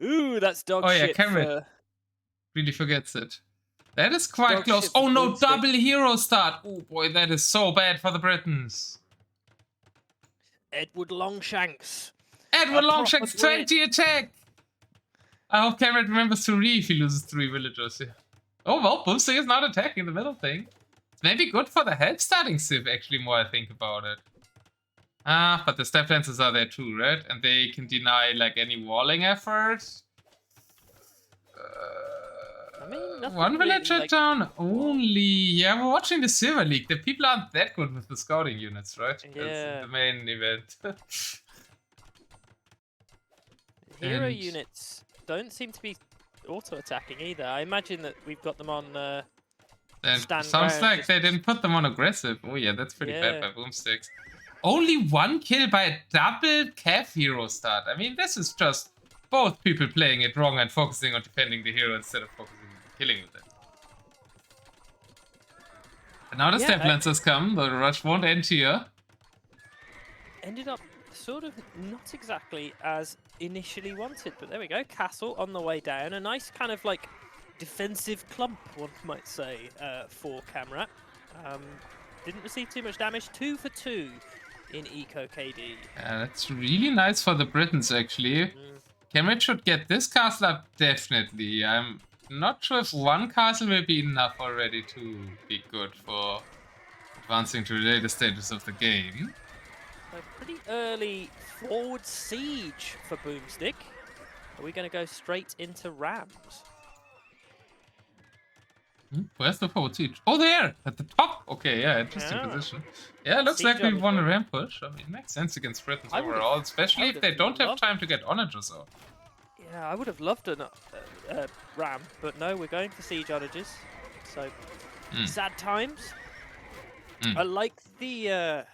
Ooh, that's dog Oh yeah, shit Kamrat really forgets it. That is quite Dog close. shit for Oh no, boOmstik. double hero start. Oh boy, that is so bad for the Britons. Edward Longshanks. Edward A proper Longshanks, Brit. 20 attack! I hope Kamrat remembers to re if he loses 3 villagers here. Oh well, boOmstik is not attacking the middle thing. It's maybe good for the help starting Civ, actually, more I think about it. Ah, but the step dances are there too, right? And they can deny like any walling effort. I mean, nothing One villager really, like, down only. Yeah, we're watching the Silver League. The people aren't that good with the scouting units, right? Yeah. The main event. Hero units don't seem to be auto-attacking either. I imagine that we've got them on stand sounds ground, like just... they didn't put them on aggressive. Oh yeah, that's pretty bad Yeah. by boOmstik. Only 1 kill by a double calf hero start. I mean, this is just both people playing it wrong and focusing on defending the hero instead of focusing on killing with it. And now the step lancers come. The rush won't end here. Ended up sort of not exactly as initially wanted, but there we go. Castle on the way down. A nice kind of like defensive clump, one might say, for kamrat. Didn't receive too much damage. 2 for 2 in Eco KD. Yeah, that's really nice for the Britons, actually. Kamrat should get this castle up, definitely. I'm not sure if 1 castle will be enough already to be good for advancing to the later stages of the game. A pretty early forward siege for boOmstik. Are we going to go straight into rams? Where's the forward siege? Oh, there! At the top! Okay, yeah, interesting position. Yeah, looks like we won a ram push. I mean, it makes sense against Britons overall, especially if they don't have time to get Onagers out. Yeah, I would have loved a ram, but no, we're going for siege onagers. So, sad times. I like the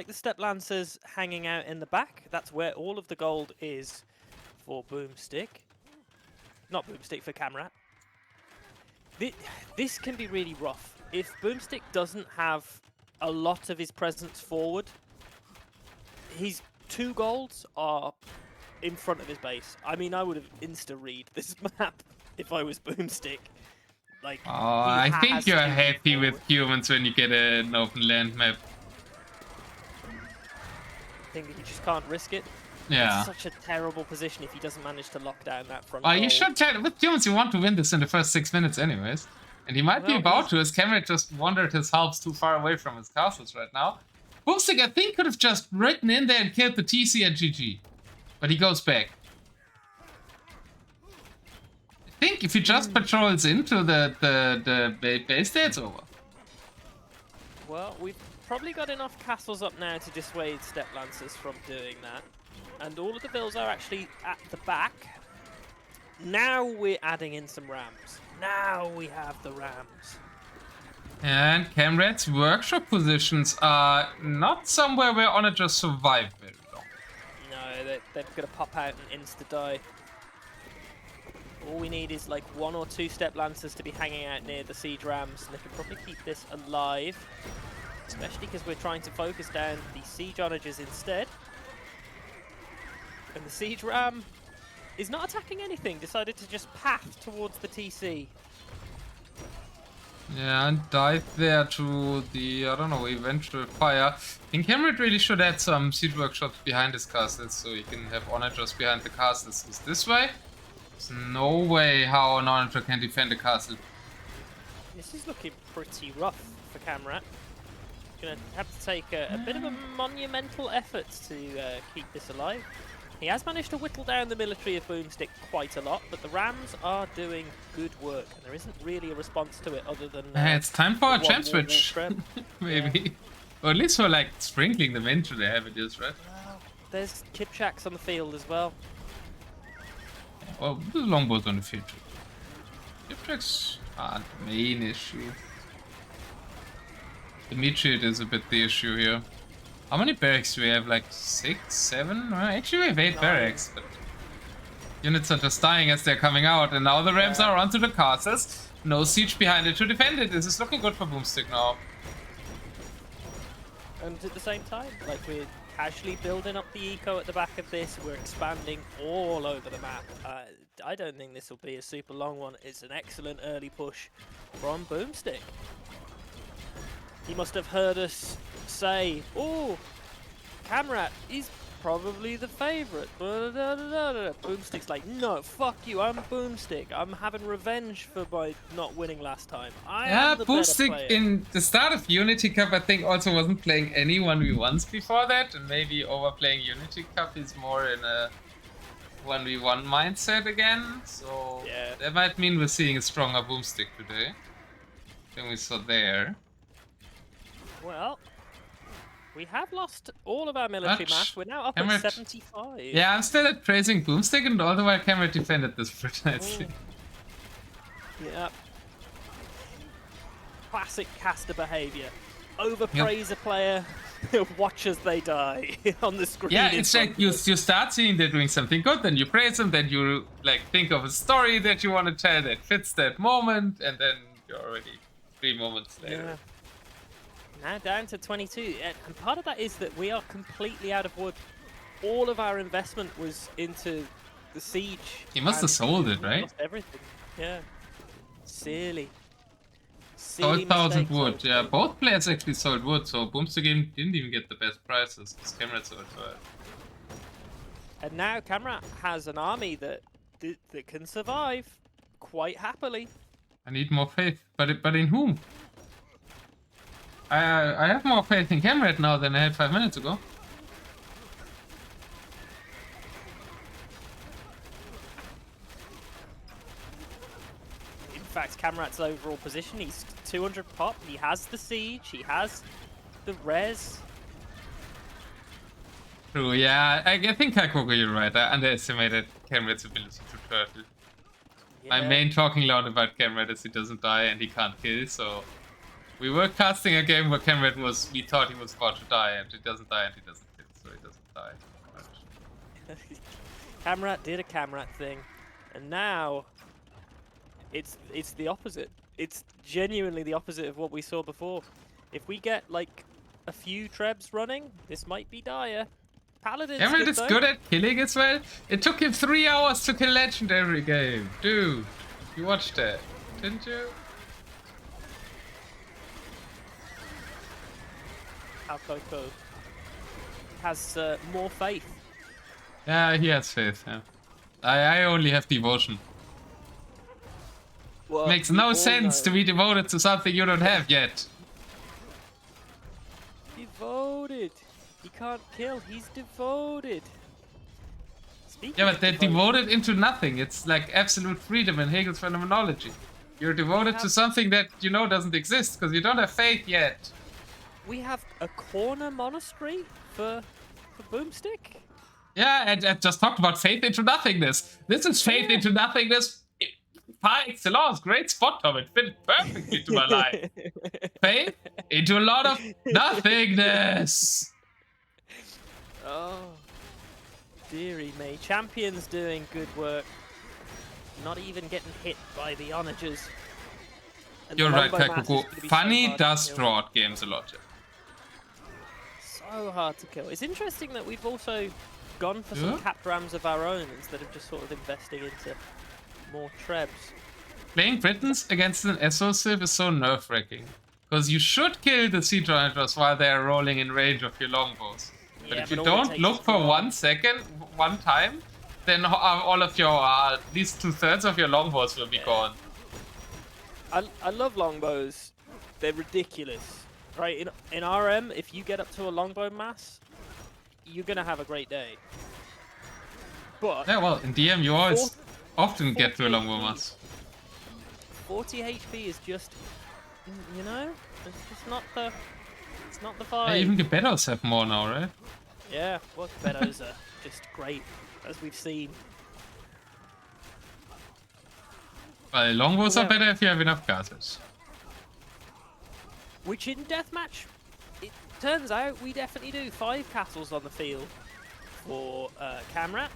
step lancers hanging out in the back. That's where all of the gold is for boOmstik. Not boOmstik, for kamrat. This can be really rough. If boOmstik doesn't have a lot of his presence forward, his 2 golds are in front of his base. I mean, I would have insta-read this map if I was boOmstik. Like, I think you're happy with humans when you get an open land map. I think that you just can't risk it. Yeah. It's such a terrible position if he doesn't manage to lock down that front. You should tell with humans you want to win this in the first 6 minutes anyways. And he might be about to, as Kamrat just wandered his helps too far away from his castles right now. boOmstik, I think, could have just ridden in there and killed the TC and GG. But he goes back. I think if he just patrols into the base there, it's over. Well, we've probably got enough castles up now to dissuade step lancers from doing that. And all of the vills are actually at the back. Now we're adding in some rams. Now we have the rams. And Kamrat's workshop positions are not somewhere where Onager survive very long. No, they're going to pop out and insta-die. All we need is like 1 or 2 step lancers to be hanging out near the siege rams, and they can probably keep this alive. Especially because we're trying to focus down the siege onagers instead. And the siege ram is not attacking anything, decided to just path towards the TC. Yeah, and dive there to the, I don't know, eventual fire. I think Kamrat really should add some siege workshops behind his castles so he can have Onagers behind the castles. Is this way? There's no way how an Onager can defend a castle. This is looking pretty rough for kamrat. Gonna have to take a bit of a monumental effort to keep this alive. He has managed to whittle down the military of boOmstik quite a lot, but the Rams are doing good work, and there isn't really a response to it other than... it's time for a champ switch, maybe. Yeah. Or at least for like sprinkling them into the habitus, right? Well, there's Kipchaks on the field as well. Well, the longbows on the field too. Kipchaks aren't the main issue. The meat shield is a bit the issue here. How many barracks do we have? Like 6, 7? Well, actually we have 8 barracks, but units are just dying as they're coming out, and now the Rams are onto the castles. No siege behind it to defend it. This is looking good for boOmstik now. And at the same time, like, we're casually building up the eco at the back of this. We're expanding all over the map. I don't think this will be a super long one. It's an excellent early push from boOmstik. He must have heard us say, oh, kamrat, he's probably the favorite. boOmstik's like, no, fuck you, I'm boOmstik. I'm having revenge for my not winning last time. Yeah, boOmstik in the start of Unity Cup, I think, also wasn't playing any 1v1s before that, and maybe overplaying Unity Cup is more in a 1v1 mindset again. So yeah, that might mean we're seeing a stronger boOmstik today than we saw there. Well, we have lost all of our military mass. We're now up at 75. Yeah, I'm still at praising boOmstik, and all the while kamrat defended this pretty nicely. Yeah. Classic caster behavior. Overpraise a player, watch as they die on the screen. Yeah, it's like you start seeing they're doing something good, then you praise them, then you like think of a story that you want to tell that fits that moment, and then you're already 3 moments later. Yeah. Now down to 22, and part of that is that we are completely out of wood. All of our investment was into the siege. He must have sold it, right? Lost everything. Yeah. Silly. Sold 1,000 wood. Yeah, both players actually sold wood, so boOmstik didn't even get the best prices. Because kamrat sold it. And now kamrat has an army that can survive quite happily. I need more faith, but in whom? I have more faith in kamrat now than I had 5 minutes ago. In fact, kamrat's overall position, he's 200 pop, he has the siege, he has the res. True, yeah, I think Kakoko, you're right. I underestimated kamrat's ability to turtle. Yeah. My main talking loud about kamrat is he doesn't die and he can't kill, so... We were casting a game where kamrat we thought he was about to die, and he doesn't die and he doesn't kill, so he doesn't die. kamrat did a kamrat thing, and now it's the opposite. It's genuinely the opposite of what we saw before. If we get like a few trebs running, this might be dire. Paladin's kamrat is good at killing as well. It took him 3 hours to kill legendary game. Dude, you watched that, didn't you? Alkhalim has more faith. Yeah, he has faith, yeah. I only have devotion. Well, makes no sense to be devoted to something you don't have yet. Devoted. He can't kill, he's devoted. Yeah, but they're devoted into nothing. It's like absolute freedom in Hegel's phenomenology. You're devoted to something that you know doesn't exist because you don't have faith yet. We have a corner monastery for boOmstik? Yeah, and I just talked about faith into nothingness. This is faith into nothingness par excellence. Great spot, Tom. It fit perfectly to my life. Faith into a lot of nothingness. Oh, dearie me. Champions doing good work. Not even getting hit by the Onagers. You're right, Kakoko. Funny does draw out games a lot. So hard to kill. It's interesting that we've also gone for some capped rams of our own instead of just sort of investing into more trebs. Playing Britons against an SO Civ is so nerve-wracking. Because you should kill the Siege Onagers while they are rolling in range of your longbows. But if you don't look for 1 second, one time, then all of your, at least 2/3 of your longbows will be gone. I love longbows. They're ridiculous. Right, in RM, if you get up to a longbow mass, you're gonna have a great day. But yeah, well, in DM you always often get to a longbow mass. 40 HP is just, you know, it's not the vibe. Yeah, even Gebettos have more now, right? Yeah, well, Gebettos are just great, as we've seen. Well, longbows are better if you have enough castles. Which in Deathmatch, it turns out we definitely do. 5 castles on the field for kamrat.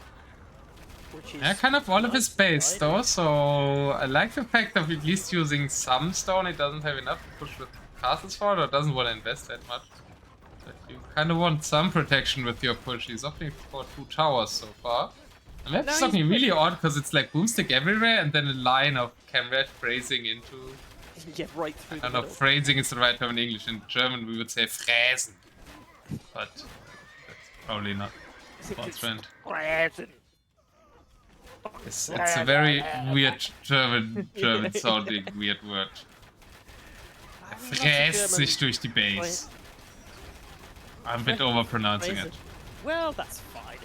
Which is kind of all of his base though, so I like the fact of at least using some stone. He doesn't have enough to push with castles for it, or doesn't want to invest that much. But you kind of want some protection with your push. He's opting for 2 towers so far. And that's something really odd because it's like boomstick everywhere and then a line of kamrat phrasing into. Yeah, right through. I don't know, phrasing is the right term in English. In German, we would say fräsen. But that's probably not what's meant. It's a very weird German sounding weird word. Er fräst sich durch die Base. I'm a bit overpronouncing it. Well, that's fine.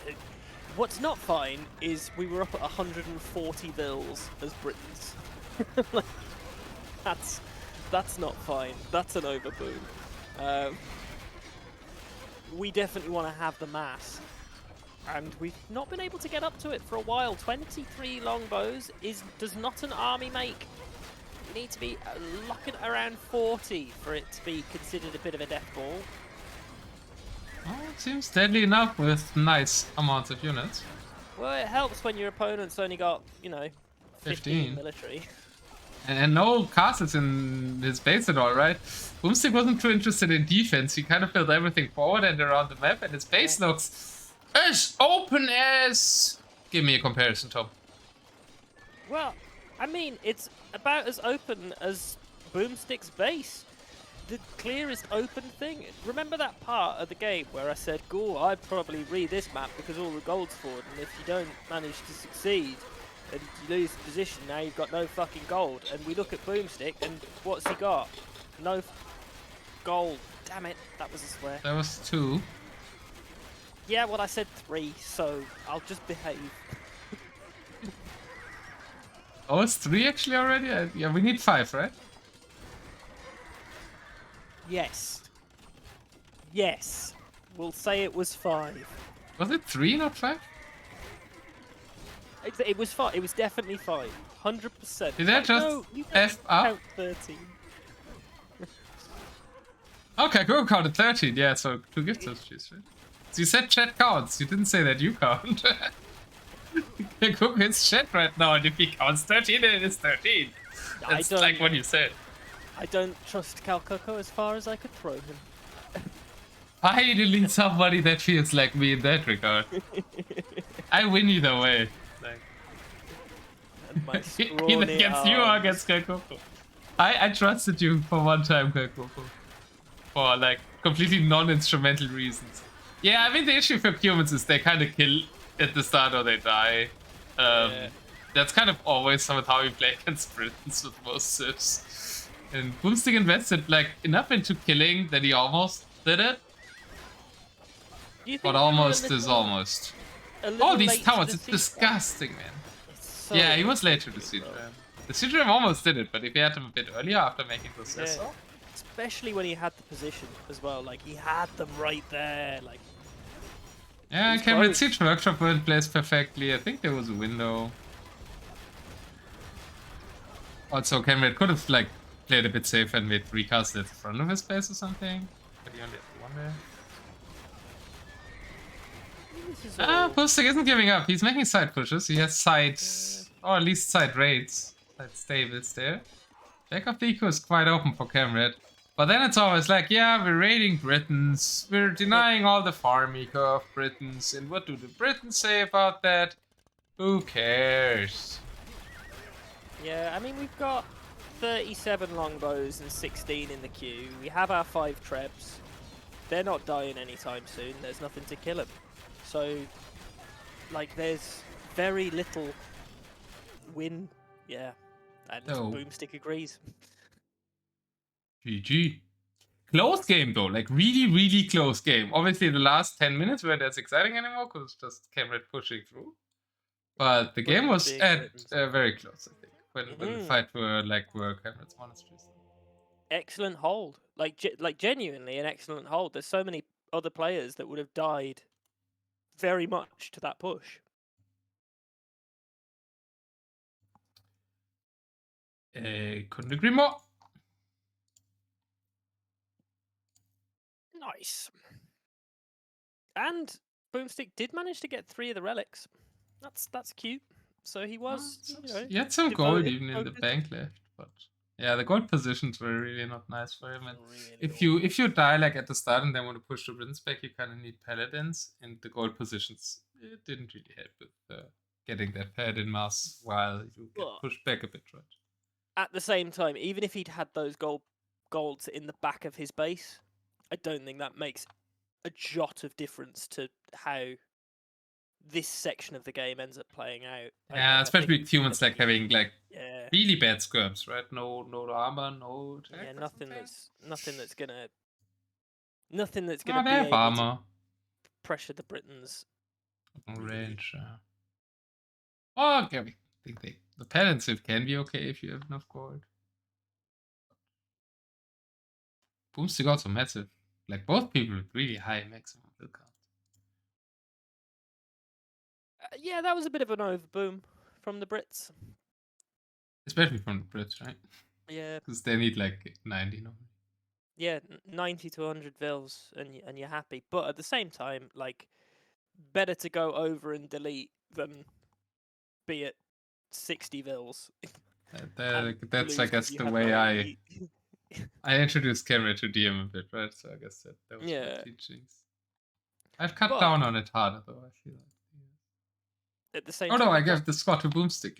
What's not fine is we were up at 140 bills as Britons. That's not fine. That's an overboom. We definitely want to have the mass. And we've not been able to get up to it for a while. 23 longbows does not an army make. You need to be looking around 40 for it to be considered a bit of a death ball. Oh, it seems deadly enough with nice amounts of units. Well, it helps when your opponent's only got, you know, 15 military. And no castles in his base at all, right? boOmstik wasn't too interested in defense. He kind of built everything forward and around the map, and his base looks as open as... Give me a comparison, Tom. Well, I mean, it's about as open as boOmstik's base. The clearest open thing. Remember that part of the game where I said, "Go, I'd probably read this map because all the gold's forward, and if you don't manage to succeed and you lose the position, now you've got no fucking gold." And we look at boOmstik, and what's he got? No gold. Damn it, that was a swear. That was 2. Yeah, well, I said 3, so I'll just behave. Oh, it's 3 actually already? Yeah, we need 5, right? Yes. Yes. We'll say it was 5. Was it 3, not 5? It was 5. It was definitely 5. 100%. Did that just F up? Count 13. Okay, go counted 13. Yeah, so 2 gift substitutes, right? So you said chat counts. You didn't say that you count. Cook hits chat right now, and if he counts 13, then it is 13. That's like what you said. I don't trust Cal Coco as far as I could throw him. Finally, somebody that feels like me in that regard. I win either way. Like, either against you or against Cal Coco. I trusted you for one time, Cal Coco. For like completely non-instrumental reasons. Yeah, I mean the issue for humans is they kind of kill at the start or they die. That's kind of always some of how we play against Britons with most civs. And boOmstik invested like enough into killing that he almost did it. But almost is almost. Oh, these towers, it's disgusting, man. So yeah, he was late to the siege ram. The siege ram almost did it, but if he had him a bit earlier after making the cessor. Especially when he had the position as well, like he had them right there, like. Yeah, Kamrat Siege Workshop weren't placed perfectly. I think there was a window. Also, Kamrat could have like played a bit safe and made 3 casts at the front of his base or something. But he only had 1 there. boOmstik isn't giving up. He's making side pushes. He has side, or at least side raids, side stables there. Back of the eco is quite open for Kamrat. But then it's always like, yeah, we're raiding Britons. We're denying all the farm eco of Britons. And what do the Britons say about that? Who cares? Yeah, I mean, we've got 37 longbows and 16 in the queue. We have our 5 trebs. They're not dying anytime soon. There's nothing to kill them. So, like, there's very little win. Yeah, and boOmstik agrees. GG. Close game though, like really, really close game. Obviously the last 10 minutes weren't as exciting anymore because it's just Kamrat pushing through. But the game was very close, I think, when the fight were Kamrat's monasteries. Excellent hold. Like genuinely an excellent hold. There's so many other players that would have died very much to that push. Couldn't agree more. Nice. And boOmstik did manage to get 3 of the relics. That's cute. So he was, he had some gold even in the bank left, but Yeah, the gold positions were really not nice for him. And Really if you die like at the start and then want to push the Rinse back, you kind of need paladins, and the gold positions it didn't really help with getting that paladin mass while you get pushed back a bit, right? At the same time, even if he'd had those golds in the back of his base, I don't think that makes a jot of difference to how this section of the game ends up playing out. Yeah, especially with humans like having like yeah, really bad skirms, right? No armor, no attack. yeah, nothing that's gonna they have armor. To pressure the Britons. Range. Oh, okay, I think the paladin can be okay if you have enough gold. boOmstik also massive. Like both people with really high maximum build count. Yeah, that was a bit of an overboom from the Brits. Especially from the Brits, right? Yeah. Because they need like 90 normally. Yeah, 90 to 100 vils and you're happy. But at the same time, like, better to go over and delete than be at 60 vils. That's I guess the way I introduced Camera to DM a bit, right? So I guess that was my teachings. I've cut down on it harder though, I feel like. At the same time. Oh no, I gave the the squad to boOmstik.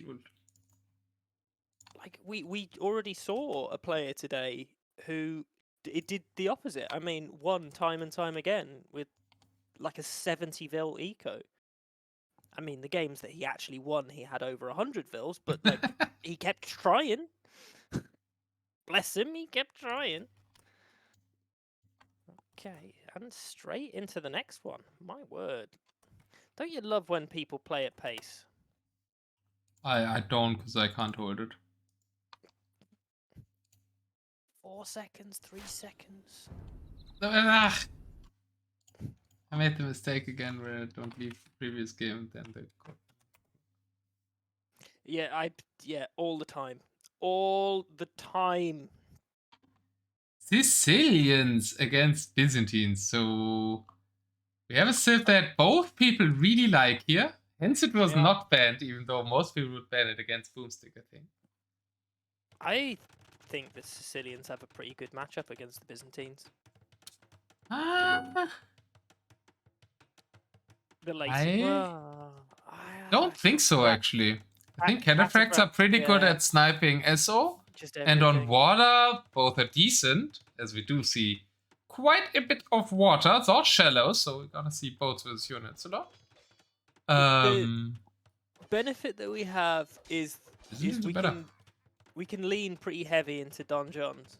Like we already saw a player today who it did the opposite. I mean, won time and time again with like a 70 vil eco. I mean, the games that he actually won, he had over 100 vils, but like he kept trying. Bless him, he kept trying. Okay, and straight into the next one. My word. Don't you love when people play at pace? I don't, because I can't hold it. 4 seconds, 3 seconds. I made the mistake again where I don't leave the previous game, then they got... Yeah, all the time. All the time. Sicilians against Byzantines. So we have a civ that both people really like here. Hence it was not banned, even though most people would ban it against boOmstik, I think. I think the Sicilians have a pretty good matchup against the Byzantines. I don't think so, actually. I think cataphracts are pretty good at sniping SO. And on water, both are decent, as we do see quite a bit of water. It's all shallow, so we're gonna see boats with units a lot. The benefit that we have is we can lean pretty heavy into donjons,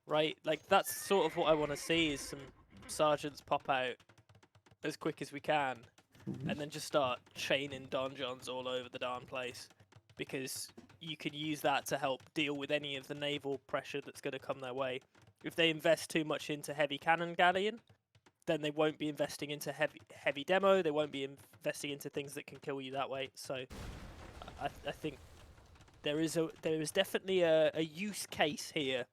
right? Like that's sort of what I want to see is some sergeants pop out as quick as we can, and then just start chaining donjons all over the darn place, because you can use that to help deal with any of the naval pressure that's going to come their way. If they invest too much into heavy cannon galleon, then they won't be investing into heavy demo. They won't be investing into things that can kill you that way. So I think there is definitely a use case here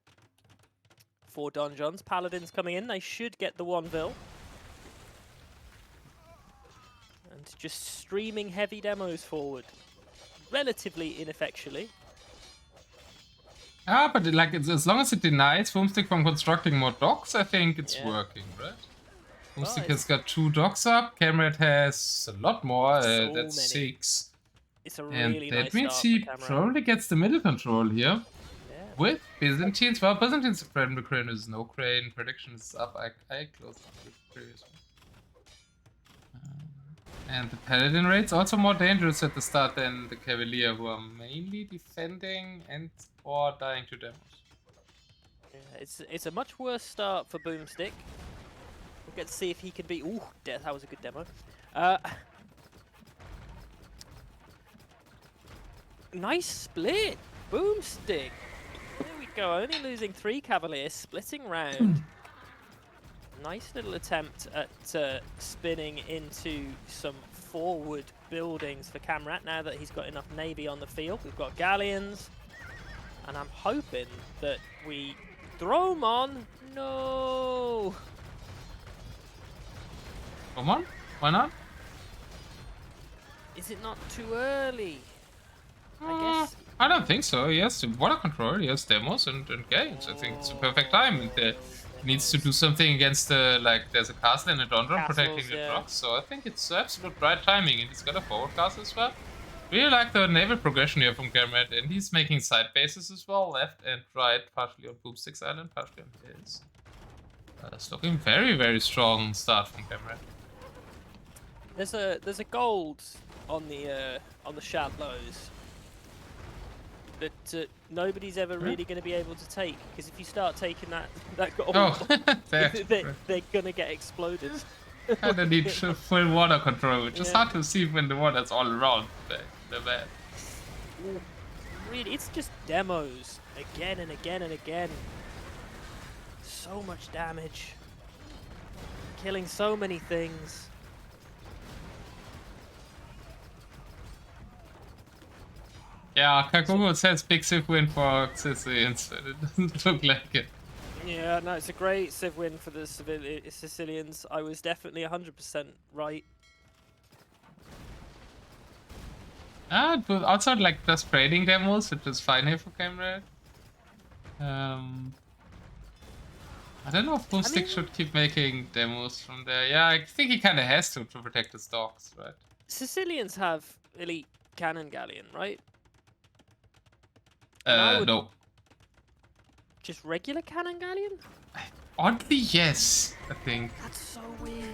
for donjons. Paladins coming in, they should get the 1 vil. And just streaming heavy demos forward, relatively ineffectually. But like as long as it denies boOmstik from constructing more docks, I think it's working, right? boOmstik has got 2 docks up. Kamrat has a lot more. That's 6. It's a really and that nice means he probably gets the middle control here. With Byzantines. Well, Byzantines random crane is no crane. Prediction is up. I closed on the previous one. And the Paladin raid's also more dangerous at the start than the Cavalier, who are mainly defending and or dying to demos. Yeah, it's a much worse start for boOmstik. We'll get to see if he can be... Ooh, that was a good demo. Nice split, boOmstik. There we go, only losing 3 Cavaliers, splitting round. Nice little attempt at spinning into some forward buildings for Kamrat now that he's got enough navy on the field. We've got galleons, and I'm hoping that we throw them on. No! Come on, why not? Is it not too early? I guess. I don't think so. He has water control, he has demos and games. I think it's a perfect time. And he needs to do something against the, like, there's a castle and a Dondron protecting the trucks. So I think it's absolute right timing. And he's got a forward castle as well. Really like the naval progression here from Kamrat. And he's making side bases as well, left and right, partially on boOmstik's island, partially on his. It's looking very, very strong start from Kamrat. There's a gold on the shallows that nobody's ever really going to be able to take, because if you start taking that gold, they're going to get exploded. And they need full water control, which is hard to see when the water's all around the map. Really, it's just demos again and again and again. So much damage, killing so many things. Yeah, Kakugo says big Civ win for Sicilians, but it doesn't look like it. Yeah, no, it's a great Civ win for the Sicilians. I was definitely 100% right. It was also like just trading demos, which is fine here for Kamrat. I don't know if boOmstik should keep making demos from there. Yeah, I think he kind of has to protect his dogs, right? Sicilians have elite cannon galleon, right? No. Just regular cannon galleon? Oddly, yes, I think. That's so weird.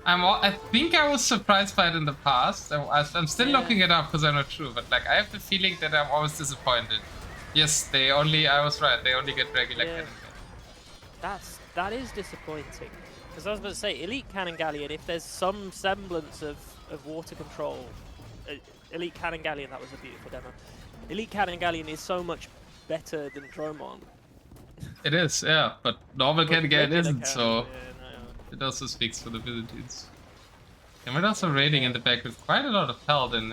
I think I was surprised by it in the past. I'm still looking it up because I'm not sure, but like I have the feeling that I'm always disappointed. Yes, I was right, they only get regular cannon galleon. That is disappointing. Because I was about to say, elite cannon galleon, if there's some semblance of water control, elite cannon galleon, that was a beautiful demo. Elite cannon galleon is so much better than Dromon. It is, yeah, but normal cannon galleon isn't, so yeah, it also speaks for the Byzantines. And we're also raiding in the back with quite a lot of health and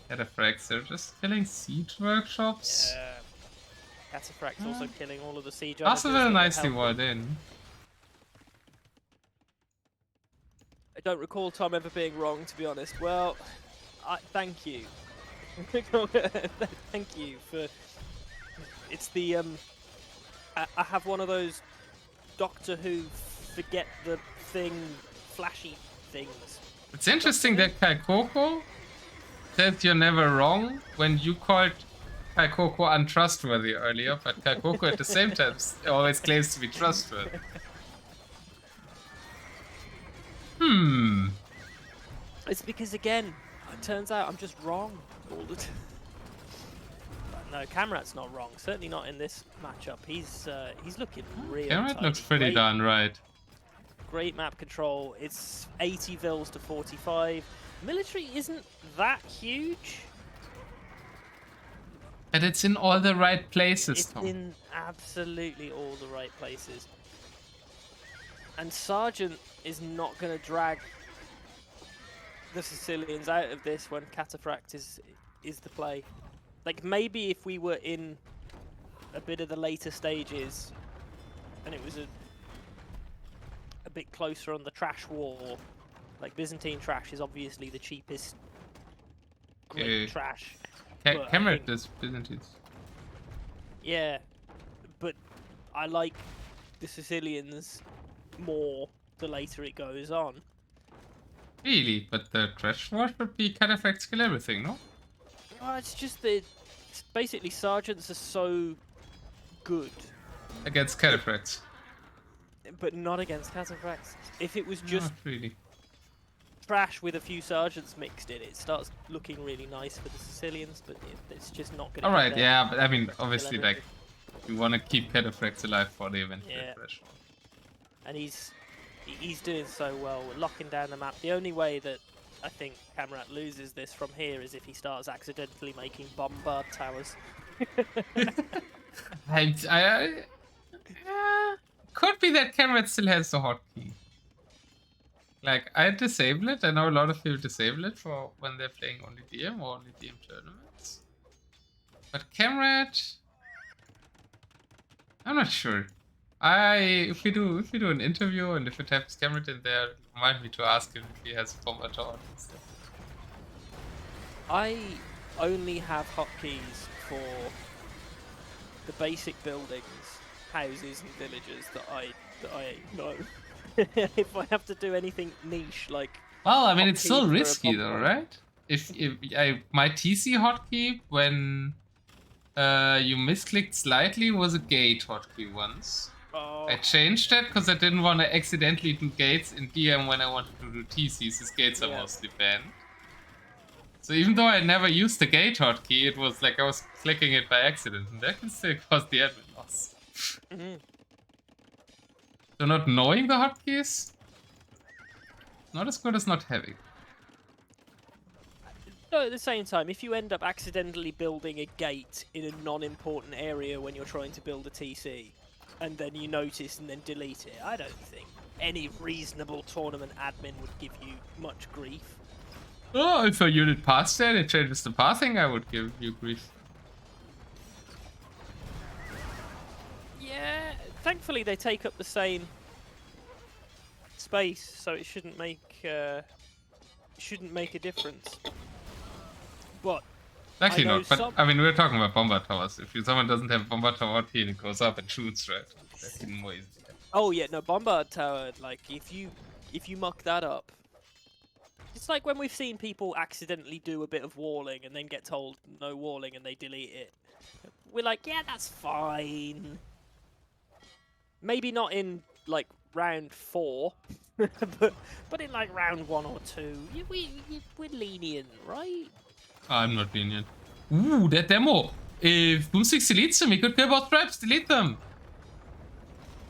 Cataphracts. They're just killing siege workshops. Yeah. Cataphracts also killing all of the siege. Also very nicely walled in. I don't recall Tom ever being wrong, to be honest. Well, thank you. Thank you for. It's the I have one of those Doctor Who forget the thing flashy things. It's interesting that Kaikoko says you're never wrong when you called Kaikoko untrustworthy earlier, but Kaikoko at the same time always claims to be trustworthy. It's because, again, it turns out I'm just wrong all the time. No, Kamrat's not wrong. Certainly not in this matchup. He's looking real. Kamrat looks pretty darn right. Great map control. It's 80 vils to 45. Military isn't that huge. But it's in all the right places, Tom. It's in absolutely all the right places. And Sergeant is not going to drag the Sicilians out of this when Cataphract is the play. Like, maybe if we were in a bit of the later stages and it was a bit closer on the trash war, like Byzantine trash is obviously the cheapest trash. Kamrat does Byzantines. Yeah, but I like the Sicilians more the later it goes on. Really? But the trash war should be Cataphracts kill everything, no? Well, it's just that basically sergeants are so good against Cataphracts, but not against Cataphracts. If it was just not really trash with a few sergeants mixed in, it starts looking really nice for the Sicilians, but it's just not going to. Alright, yeah, but I mean, obviously, like, you want to keep Cataphracts alive for the event. Yeah. And he's doing so well, locking down the map. The only way that I think Kamrat loses this from here is if he starts accidentally making bombard towers. Could be that Kamrat still has the hotkey. Like, I disable it. I know a lot of people disable it for when they're playing only DM or only DM tournaments. But Kamrat, I'm not sure. If we do an interview and if it happens Kamrat in there, remind me to ask him if he has a bomber tower and stuff. only have hotkeys for the basic buildings, houses, and villages that I know. If I have to do anything niche like, well, I mean, it's still hotkeys for a risky though, bomb right? If my TC hotkey when you misclicked slightly was a gate hotkey once. Oh, I changed that because I didn't want to accidentally do gates in DM when I wanted to do TCs. These gates are mostly banned. So even though I never used the gate hotkey, it was like I was clicking it by accident, and that can still cause the admin loss. So not knowing the hotkeys, not as good as not having. No, at the same time, if you end up accidentally building a gate in a non-important area when you're trying to build a TC, and then you notice and then delete it, I don't think any reasonable tournament admin would give you much grief. Oh, if a unit passed that, it changes the pathing, I would give you grief. Yeah, thankfully they take up the same space, so it shouldn't make a difference. But actually not. But I mean, we're talking about bomber towers. If someone doesn't have bomber tower here, it goes up and shoots, right? That's even more easy. Oh yeah, no, bomber tower. Like if you muck that up, it's like when we've seen people accidentally do a bit of walling and then get told no walling and they delete it. We're like, yeah, that's fine. Maybe not in like round 4, but in like round 1 or 2, we're lenient, right? I'm not lenient. Ooh, that demo. If boOmstik deletes them, he could kill both traps. Delete them.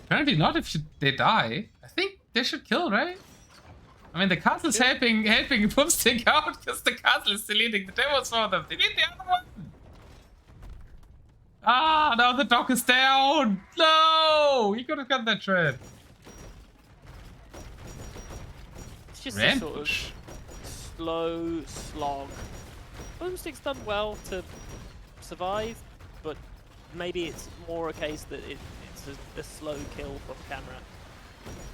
Apparently not if they die. I think they should kill, right? I mean, the castle's helping boOmstik out because the castle is deleting the demos for them. Delete the other one. Ah, now the dock is down. No, he could have got that trap. It's just a sort of slow slog. boOmstik's done well to survive, but maybe it's more a case that it's a slow kill from kamrat.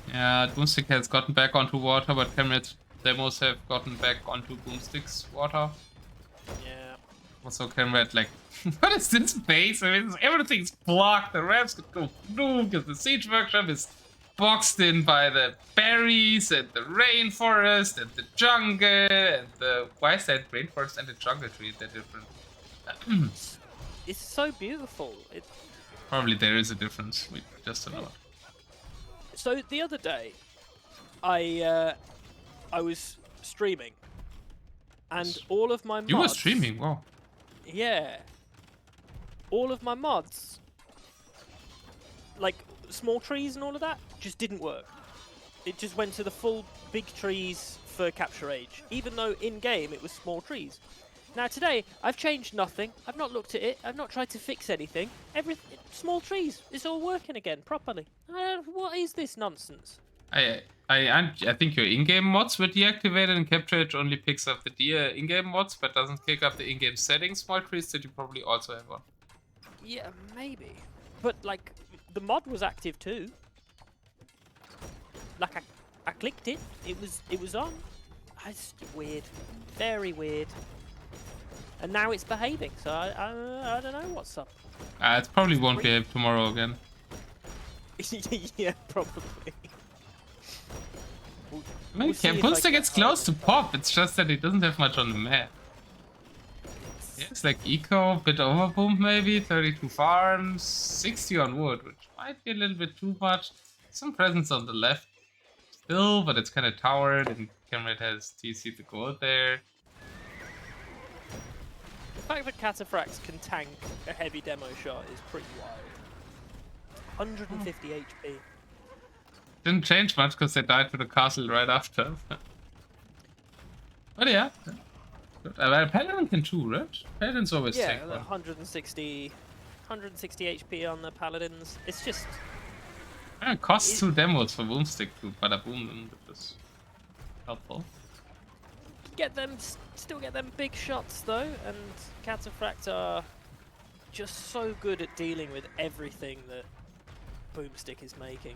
Yeah, boOmstik has gotten back onto water, but kamrat's demos have gotten back onto boOmstik's water. Yeah. Also, kamrat, like, what is this base? I mean, everything's blocked. The ramps could go through because the siege workshop is boxed in by the berries and the rainforest and the jungle and the... Why is that rainforest and the jungle tree that different? It's so beautiful. Probably there is a difference. We just don't know it. So the other day, I was streaming, and all of my mods... You were streaming? Wow. Yeah. All of my mods, like small trees and all of that, just didn't work. It just went to the full big trees for Capture Age, even though in-game it was small trees. Now today, I've changed nothing. I've not looked at it. I've not tried to fix anything. Small trees. It's all working again properly. What is this nonsense? I think your in-game mods were deactivated and Capture Age only picks up the in-game mods but doesn't pick up the in-game settings small trees that you probably also have on. Yeah, maybe. But like, the mod was active too. Like I clicked it. It was on. It's weird. Very weird. And now it's behaving, so I don't know what's up. It probably won't behave tomorrow again. Yeah, probably. I mean, boOmstik gets close to pop, it's just that it doesn't have much on the map. Yeah, it's like eco, bit overboomed maybe, 32 farms, 60 on wood, which might be a little bit too much. Some presence on the left still, but it's kind of towered, and kamrat has TC the gold there. The fact that Cataphracts can tank a heavy demo shot is pretty wild. 150 HP. Didn't change much because they died to the castle right after. But yeah. Paladin can too, right? Paladins always take one. 160 HP on the Paladins. It's just... Yeah, it costs 2 demos for boOmstik to bada boom them, which is helpful. Still get them big shots though, and Cataphract are just so good at dealing with everything that boOmstik is making.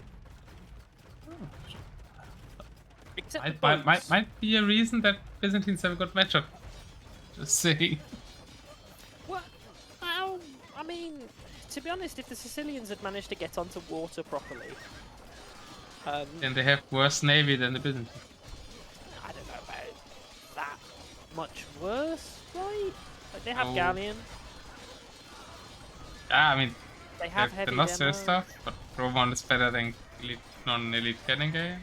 Except might be a reason that Byzantines have a good matchup. Just saying. What? Well, I mean, to be honest, if the Sicilians had managed to get onto water properly, then they have worse navy than the Byzantines. I don't know about that much worse, right? Like, they have galleon. Yeah, I mean, they have the heavy Nostra demo. stuff, but Roman is better than non-elite cannon game.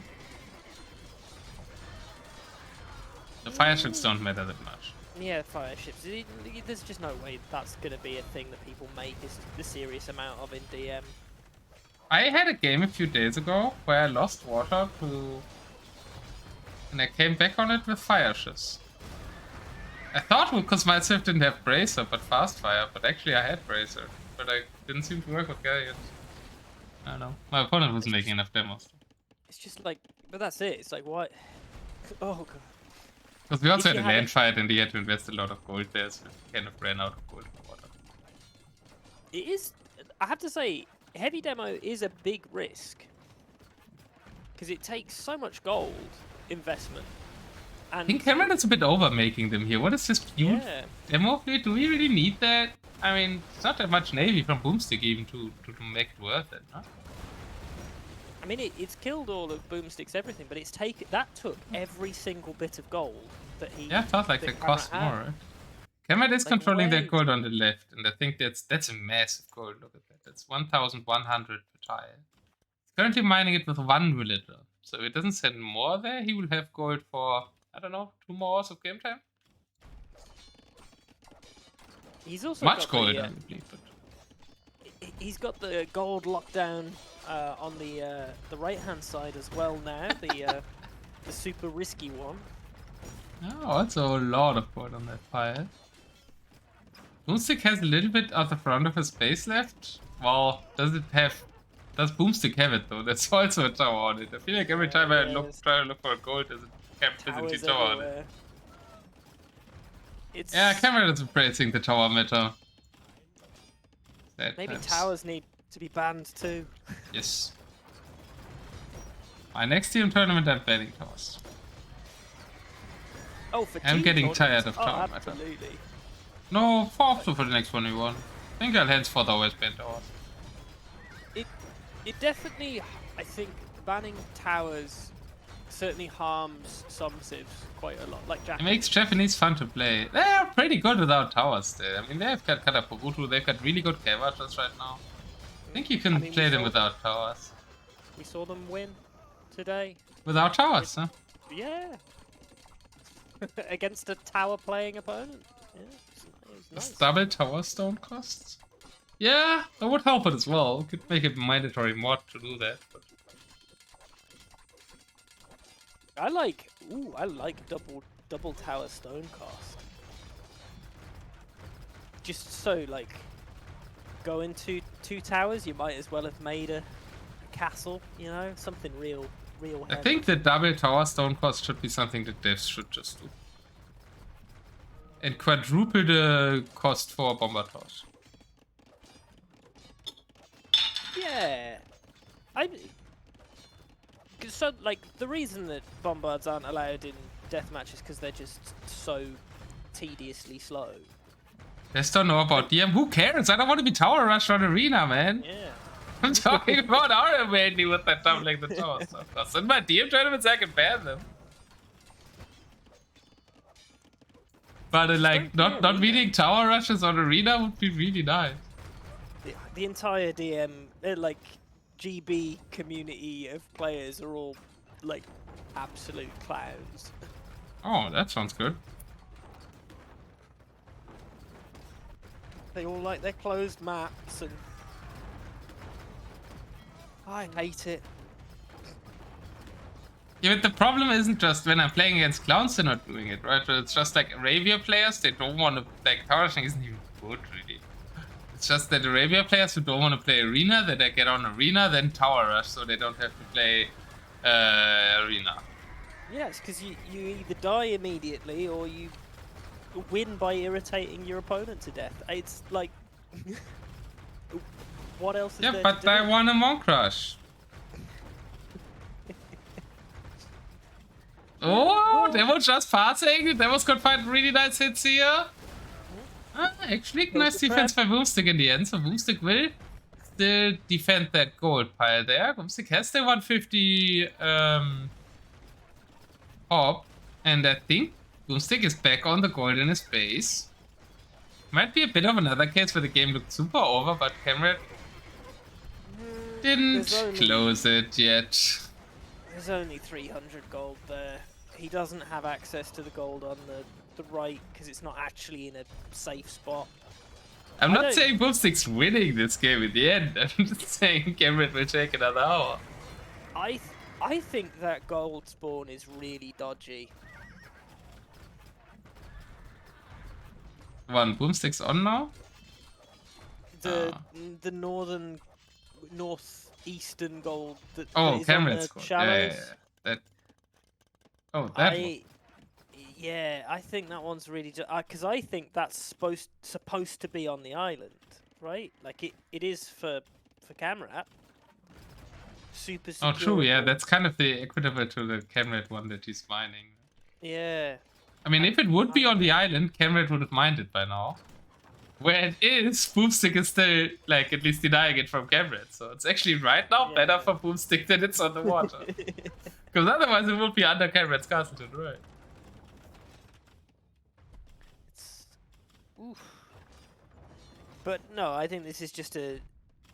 The fire ships don't matter that much. Yeah, fire ships. There's just no way that's going to be a thing that people make a serious amount of in DM. I had a game a few days ago where I lost water to... and I came back on it with fire ships. I thought because my Civ didn't have Bracer but fast fire, but actually I had Bracer. But I didn't seem to work with Galleons. I don't know. My opponent wasn't making enough demos. It's just like, but that's it. It's like, what? Oh god. Because we also had a land fight and he had to invest a lot of gold there, so he kind of ran out of gold and water. It is, I have to say, heavy demo is a big risk. Because it takes so much gold investment. And I think Cameron is a bit over making them here. What is this huge demo fleet? Do we really need that? I mean, it's not that much navy from boOmstik even to make it worth it, huh? I mean, it's killed all of boOmstik's everything, but it's that took every single bit of gold that he. Yeah, I thought like it cost more, right? Cameron is controlling their gold on the left, and I think that's a massive gold. Look at that. That's 1,100 per tile. He's currently mining it with 1 villager. So if it doesn't send more there, he will have gold for, I don't know, 2 more hours of game time. He's also much gold, I believe, but he's got the gold lockdown on the right-hand side as well now. The super risky one. Oh, that's a lot of gold on that pile. boOmstik has a little bit at the front of his base left. Well, does boOmstik have it though? That's also a tower on it. I feel like every time I try to look for gold, there's a capped Byzantine tower on it. Yeah, Cameron is embracing the tower meta. Maybe towers need to be banned too. Yes. My next team tournament, I'm banning towers. Oh, for I'm getting tired of tower meta. Absolutely. No, for the next one we won. I think I'll henceforth always ban towers. It definitely, I think, banning towers certainly harms some civs quite a lot. Like Japanese. It makes Japanese fun to play. They're pretty good without towers there. I mean, they've got Katapurutu, they've got really good Kavachas right now. I think you can play them without towers. We saw them win today. Without towers, huh? Yeah. Against a tower playing opponent. Yeah, it was nice. Double tower stone costs? Yeah, that would help it as well. We could make it mandatory mod to do that. But... I like double tower stone cost. Just so like go into 2 towers, you might as well have made a castle, you know, something real heavy. I think the double tower stone cost should be something that devs should just do. And quadruple the cost for bomber towers. Yeah. So, like, the reason that bombards aren't allowed in deathmatch is because they're just so tediously slow. Let's don't know about DM. Who cares? I don't want to be tower rushed on arena, man. Yeah. I'm talking about our mainly with that doubling the tower stuff. In my DM tournaments, I can ban them. But like, not meeting tower rushes on arena would be really nice. The entire DM, like, GB community of players are all, like, absolute clowns. Oh, that sounds good. They all like their closed maps, and I hate it. Yeah, but the problem isn't just when I'm playing against clowns, they're not doing it, right? It's just like Arabia players, they don't want to, like, tower rushing isn't even good, really. It's just that Arabia players who don't want to play arena, that they get on arena, then tower rush, so they don't have to play arena. Yeah, it's because you either die immediately or you win by irritating your opponent to death. It's like, what else is there Yeah, but I won a Monk Rush. Oh, they were just passing. That was gonna find really nice hits here. Actually, nice defense by boOmstik in the end. So boOmstik will still defend that gold pile there. boOmstik has the 150 hop. And I think boOmstik is back on the gold in his base. Might be a bit of another case where the game looked super over, but kamrat didn't close it yet. There's only 300 gold there. He doesn't have access to the gold on the right because it's not actually in a safe spot. I'm not saying boOmstik's winning this game in the end. I'm just saying kamrat will take another hour. I think that gold spawn is really dodgy. boOmstik's on now? The northeastern gold that is kamrat's on the gold. shallows. Yeah. That one. Yeah, I think that one's really because I think that's supposed to be on the island, right? Like it is for kamrat. Super secure. Oh, true. Yeah, that's kind of the equivalent to the kamrat one that he's mining. Yeah. I mean, if it would be on the island, kamrat would have mined it by now. Where it is, boOmstik is still, like, at least denying it from kamrat. So it's actually right now better for boOmstik than it's on the water. Because otherwise it would be under kamrat's Castleton, right? Oof. But no, I think this is just a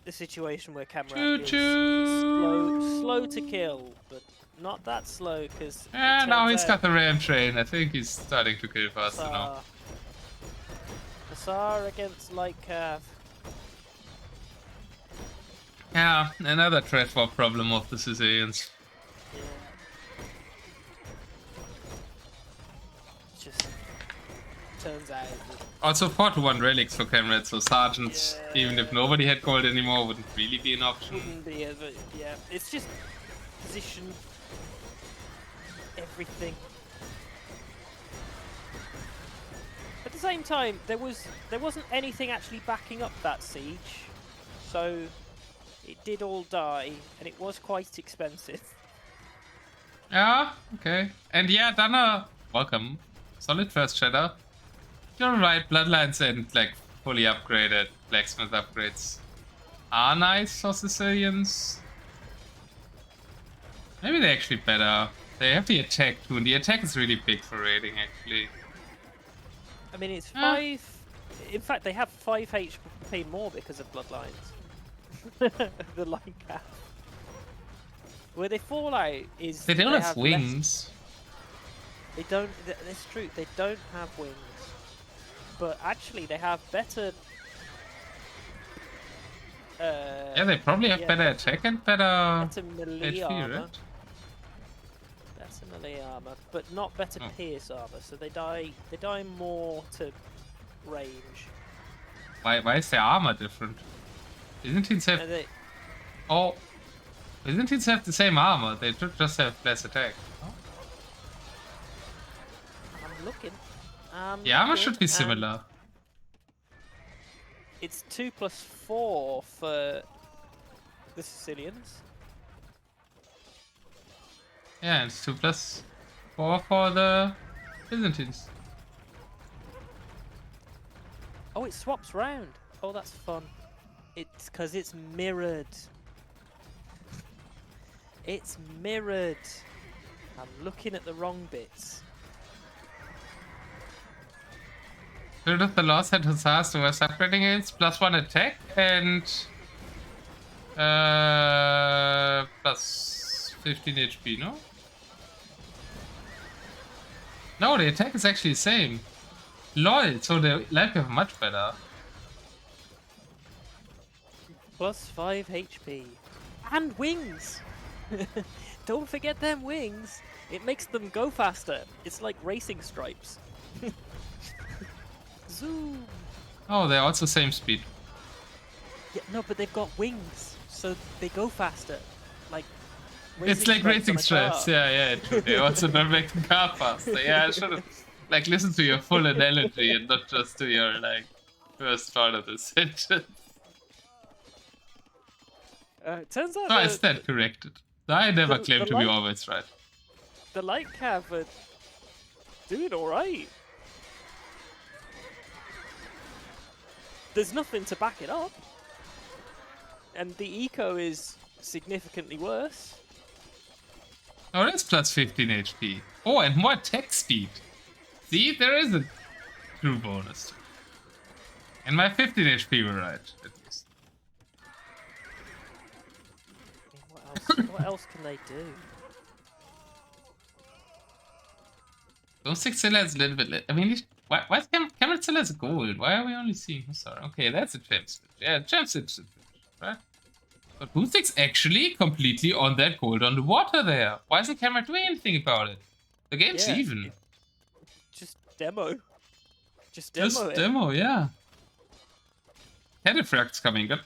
situation where kamrat is slow to kill, but not that slow because. Yeah, now he's got the ram train. I think he's starting to kill faster now. Hussar against light cav. Yeah, another trade-war problem of the Sicilians. Yeah. Just turns out. Also 4-1 relics for kamrat, so sergeants, even if nobody had gold anymore, wouldn't really be an option. Wouldn't be, yeah. It's just position, everything. At the same time, there wasn't anything actually backing up that siege, so it did all die, and it was quite expensive. Yeah, okay. And yeah, Dana, welcome. Solid first shadow. You're right, bloodlines and like fully upgraded blacksmith upgrades are nice for Sicilians. Maybe they're actually better. They have the attack too, and the attack is really big for raiding actually. I mean, it's 5... In fact, they have 5 HP more because of bloodlines. The light cap. Where they fall out is... They don't have wings. They don't... That's true, they don't have wings. But actually, they have better... yeah, they probably have better attack and better melee HP, armor. right? Better melee armor, but not better pierce armor. So they die more to range. Why is their armor different? Isn't it have... Isn't it have the same armor? They should just have less attack. Oh? I'm looking. The armor should be similar. It's 2+4 for the Sicilians. Yeah, it's 2+4 for the Byzantines. Oh, it swaps round. Oh, that's fun. It's because it's mirrored. It's mirrored. I'm looking at the wrong bits. Build of the Lost had Hussars who was upgrading against +1 attack and plus 15 HP, no? No, the attack is actually the same. LOL, so the life have much better. +5 HP. And wings! Don't forget them wings! It makes them go faster. It's like racing stripes. Zoom! Oh, they're also same speed. Yeah, no, but they've got wings, so they go faster. Like it's like racing stripes. Yeah, true. They also don't make the car faster. Yeah, I should have like listened to your full analogy and not just to your like first part of the sentence. Turns out. I stand corrected. I never claim to be always right. The light cav are doing all right. there's nothing to back it up. And the eco is significantly worse. Oh, that's plus 15 HP. Oh, and more attack speed. See, there is a true bonus. And my 15 HP were right, at least. What else can they do? boOmstik still has a little bit. I mean, why is Kamrat still has gold? Why are we only seeing Hussar? Okay, that's a gem switch. Yeah, gem switch, right? But boOmstik's actually completely on that gold on the water there. Why isn't Kamrat doing anything about it? The game's even. Just demo. Just demo it. Yeah. Cataphracts coming up.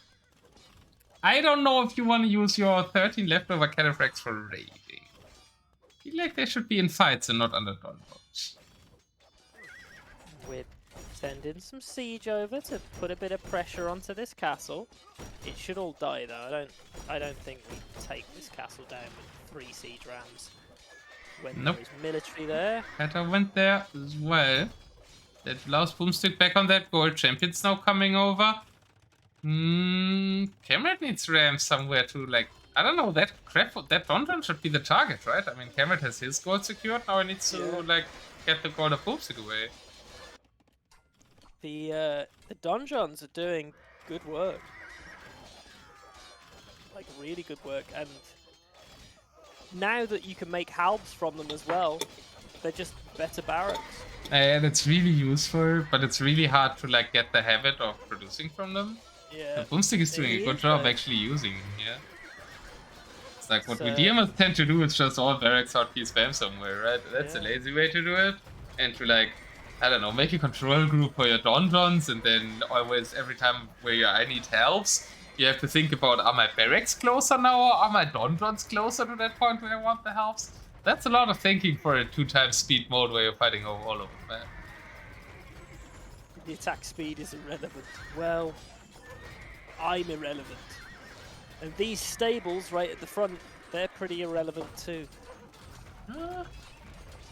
I don't know if you want to use your 13 leftover cataphracts for raiding. I feel like they should be in fights and not under dodgebobs. We're sending some siege over to put a bit of pressure onto this castle. It should all die though. I don't think we take this castle down with 3 siege rams. When there is military there. Kata went there as well. That allows boOmstik back on that gold. Champion's now coming over. Kamrat needs rams somewhere to, like, I don't know, that donjon should be the target, right? I mean, Kamrat has his gold secured, now he needs to, like, get the gold of boOmstik away. The donjons are doing good work. Like, really good work, and now that you can make halbs from them as well, they're just better barracks. Yeah, that's really useful, but it's really hard to, like, get the habit of producing from them. Yeah. boOmstik is doing a good job actually using them here. It's like what we DMers tend to do is just all barracks hotkey spam somewhere, right? That's a lazy way to do it. And to, like, I don't know, make a control group for your donjons, and then always every time where I need helps, you have to think about, are my barracks closer now, or are my donjons closer to that point where I want the helps? That's a lot of thinking for a 2x speed mode where you're fighting over all over the map. The attack speed is irrelevant. Well, I'm irrelevant. And these stables right at the front, they're pretty irrelevant too.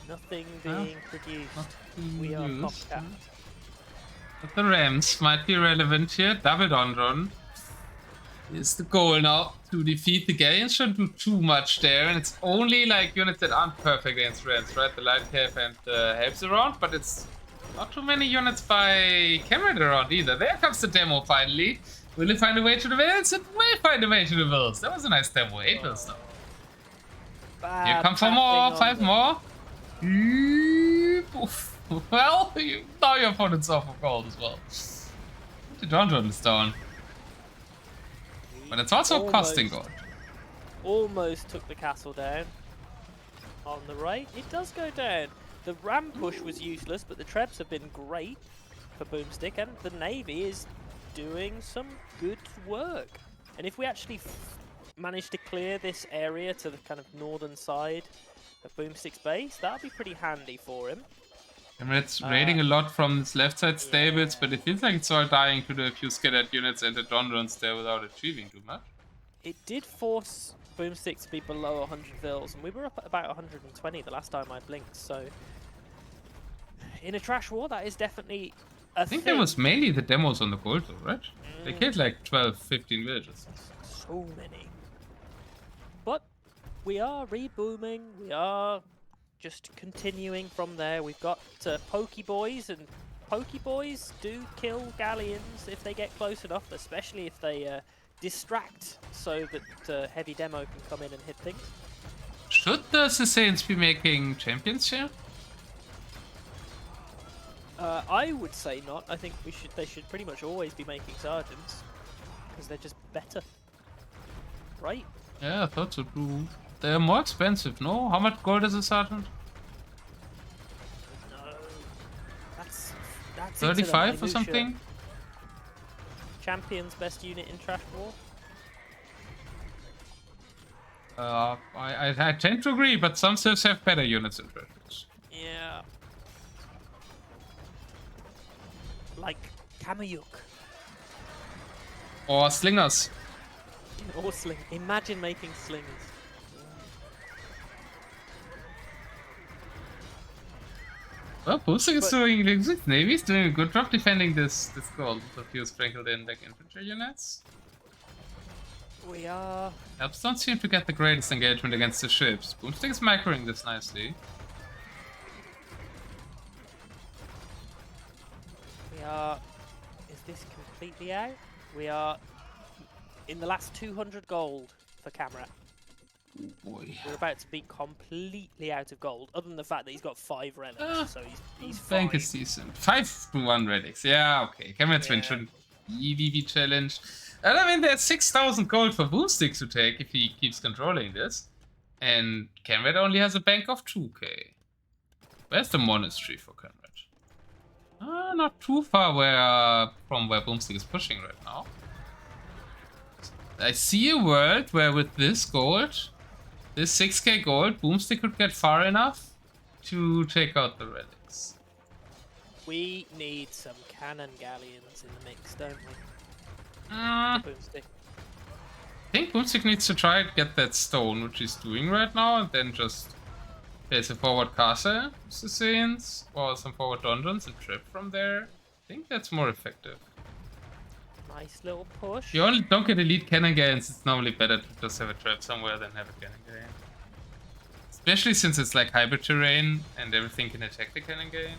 Nothing being produced. We are popcat. But the rams might be relevant here. Double donjon is the goal now to defeat the Galleons. Shouldn't do too much there, and it's only like units that aren't perfect against rams, right? The light cav and the helps around, but it's not too many units by Kamrat around either. There comes the demo finally. Will it find a way to the vills? It will find a way to the vills. That was a nice demo. 8 vills now. Here come 4 more, 5 more. Well, now your opponent's off of gold as well. The donjon is down. But it's also costing gold. Almost took the castle down. On the right, it does go down. The ram push was useless, but the trebs have been great for boOmstik, and the navy is doing some good work. And if we actually manage to clear this area to the kind of northern side of boOmstik's base, that'll be pretty handy for him. Kamrat's raiding a lot from his left side stables, but it feels like it's all dying to the few scattered units and the donjons there without achieving too much. It did force boOmstik to be below 100 vills, and we were up at about 120 the last time I blinked, so in a trash war, that is definitely a I think there was mainly the demos on the gold though, right? They killed like 12, 15 villages. So many. But we are rebooming, we are just continuing from there. We've got Pokeboys, and Pokeboys do kill galleons if they get close enough, especially if they distract so that heavy demo can come in and hit things. Should the Saiyans be making champions here? I would say not. I think they should pretty much always be making sergeants, because they're just better. Right? Yeah, I thought so too. They're more expensive, no? How much gold is a sergeant? No. That's 35 or something? Champion's best unit in Trash War? I tend to agree, but some still have better units in Trash Wars. Yeah. Like Kamayuk. Or slingers. Or imagine making slingers. Well, boOmstik is doing, maybe he's doing a good job defending this gold with a few sprinkled in like infantry units. We are. Helps don't seem to get the greatest engagement against the ships. boOmstik is microing this nicely. We are. Is this completely out? We are in the last 200 gold for kamrat. Oh boy. We're about to be completely out of gold, other than the fact that he's got 5 relics, so he's fine. Bank is decent. 5-1 relics. Yeah, okay. Kamrat's win shouldn't really be challenged. And I mean, there's 6,000 gold for boOmstik to take if he keeps controlling this. And kamrat only has a bank of 2k. Where's the monastery for kamrat? Not too far from where boOmstik is pushing right now. I see a world where with this gold, this 6k gold, boOmstik could get far enough to take out the relics. We need some cannon galleons in the mix, don't we? I boOmstik. think boOmstik needs to try to get that stone, which he's doing right now, and then just place a forward castle, assassins, or some forward dungeons and trip from there. I think that's more effective. Nice little push. You only don't get elite cannon galleons, it's normally better to just have a trap somewhere than have a cannon galleon. Especially since it's like hyper terrain and everything can attack the cannon galleon.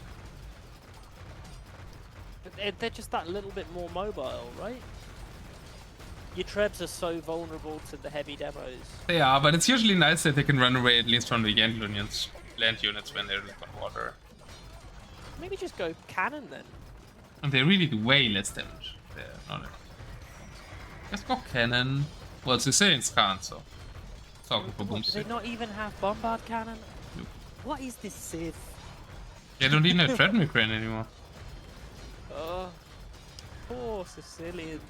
But they're just that little bit more mobile, right? Your trebs are so vulnerable to the heavy demos. They are, but it's usually nice that they can run away at least from the land units when they're on water. Maybe just go cannon then. And they really do way less damage. They're not. Let's go cannon. Well, the Saiyans can't, so. Talking for boOmstik. Do they not even have bombard cannon? Nope. What is this Civ? They don't even have treadmill crane anymore. Oh, poor Sicilians.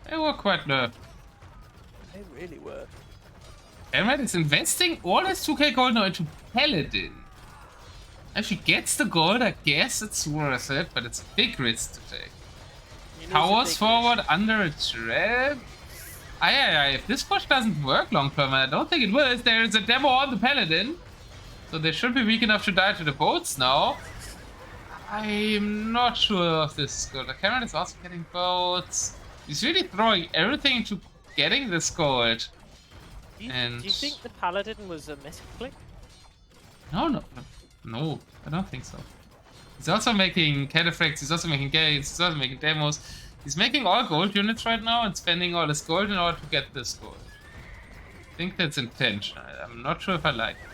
They were quite nerfed. They really were. kamrat is investing all his 2k gold now into Paladin. If he gets the gold, I guess it's worth it, but it's a big risk to take. Powers forward under a trap. If this push doesn't work long term, I don't think it will. There is a demo on the Paladin, so they should be weak enough to die to the boats now. I'm not sure if this is good. The kamrat is also getting boats. He's really throwing everything into getting this gold. Do you think the Paladin was a misclick? No, I don't think so. He's also making cataphracts, he's also making gates, he's also making demos. He's making all gold units right now and spending all his gold in order to get this gold. I think that's intentional. I'm not sure if I like it.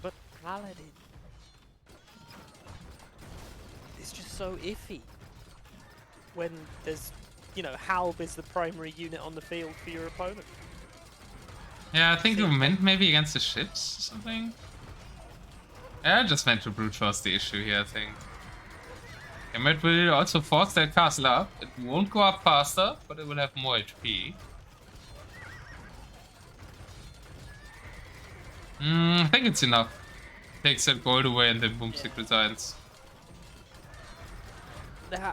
But Paladin... it's just so iffy. When there's... you know, Halb is the primary unit on the field for your opponent. Yeah, I think you meant maybe against the ships or something. Yeah, I just meant to brute force the issue here, I think. kamrat will also force that castle up. It won't go up faster, but it will have more HP. I think it's enough. Takes that gold away and then boOmstik resigns.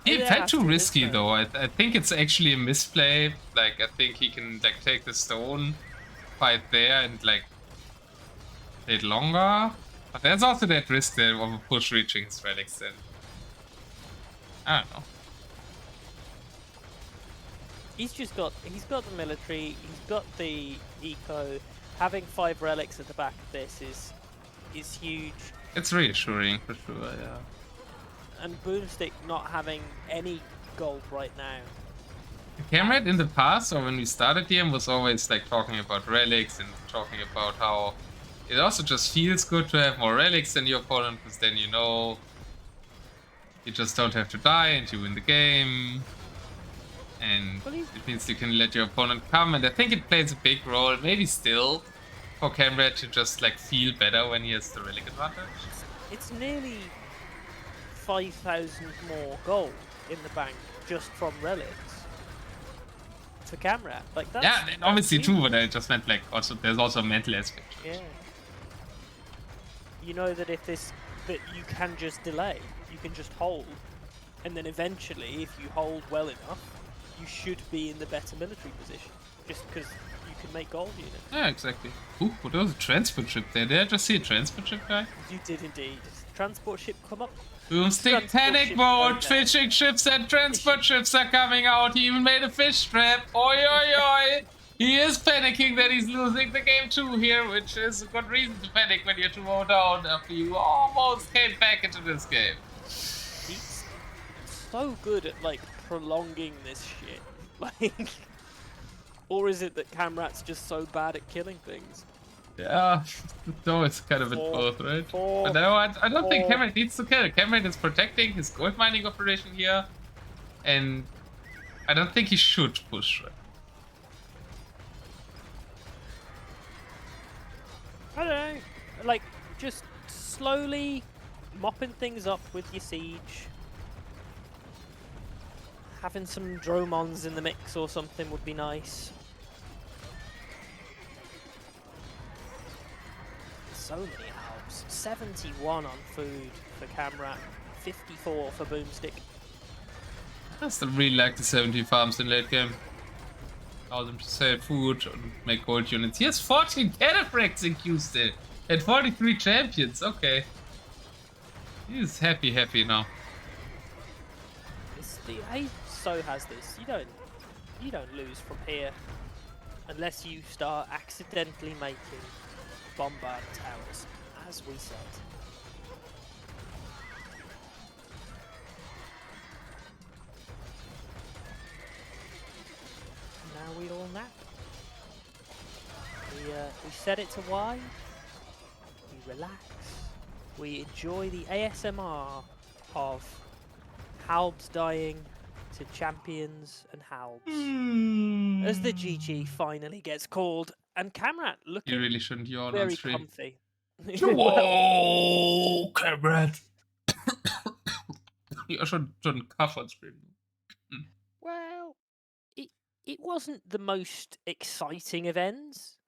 It's felt too risky though. I think it's actually a misplay. Like, I think he can like take the stone fight there and like play it longer. But there's also that risk there of a push reaching his relics then. I don't know. He's got the military, he's got the eco. Having 5 relics at the back of this is huge. It's reassuring for sure, yeah. And boOmstik not having any gold right now. kamrat in the past, or when we started the game, was always like talking about relics and talking about how it also just feels good to have more relics than your opponent, because then you know you just don't have to die and you win the game. And it means you can let your opponent come, and I think it plays a big role, maybe still, for kamrat to just like feel better when he has the relic advantage. It's nearly 5,000 more gold in the bank just from relics for kamrat. Like that's, yeah, obviously too, but I just meant like also there's also a mental aspect. Yeah. You know that that you can just delay, you can just hold, and then eventually, if you hold well enough, you should be in the better military position, just because you can make gold units. Yeah, exactly. Ooh, there was a transport ship there. Did I just see a transport ship guy? You did indeed. transport ship come up. boOmstik panic mode! Fishing ships and transport ships are coming out. He even made a fish trap. Oi, oi, oi! He is panicking that he's losing the game 2 here, which is a good reason to panic when you're 2-0 down after you almost came back into this game. He's so good at like prolonging this shit. Like, or is it that Kamrat's just so bad at killing things? Yeah, no, it's kind of both, right? But no, I don't think Kamrat needs to kill. Kamrat is protecting his gold mining operation here, and I don't think he should push. Right? I don't know, like, just slowly mopping things up with your siege. Having some Dromons in the mix or something would be nice. So many helps. 71 on food for Kamrat, 54 for boOmstik. I still really like the 70 farms in late game. Allow them to sell food and make gold units. He has 14 cataphracts in Q still. And 43 champions, okay. He's happy now. He so has this. You don't lose from here unless you start accidentally making bombard towers, as we said. Now we all nap. We set it to wide. We relax. We enjoy the ASMR of Halbs dying to champions and Halbs. As the GG finally gets called, and Kamrat looking you really shouldn't yawn very on stream. comfy. Whoa, Kamrat! You shouldn't cough on stream. Well, it wasn't the most exciting of ends.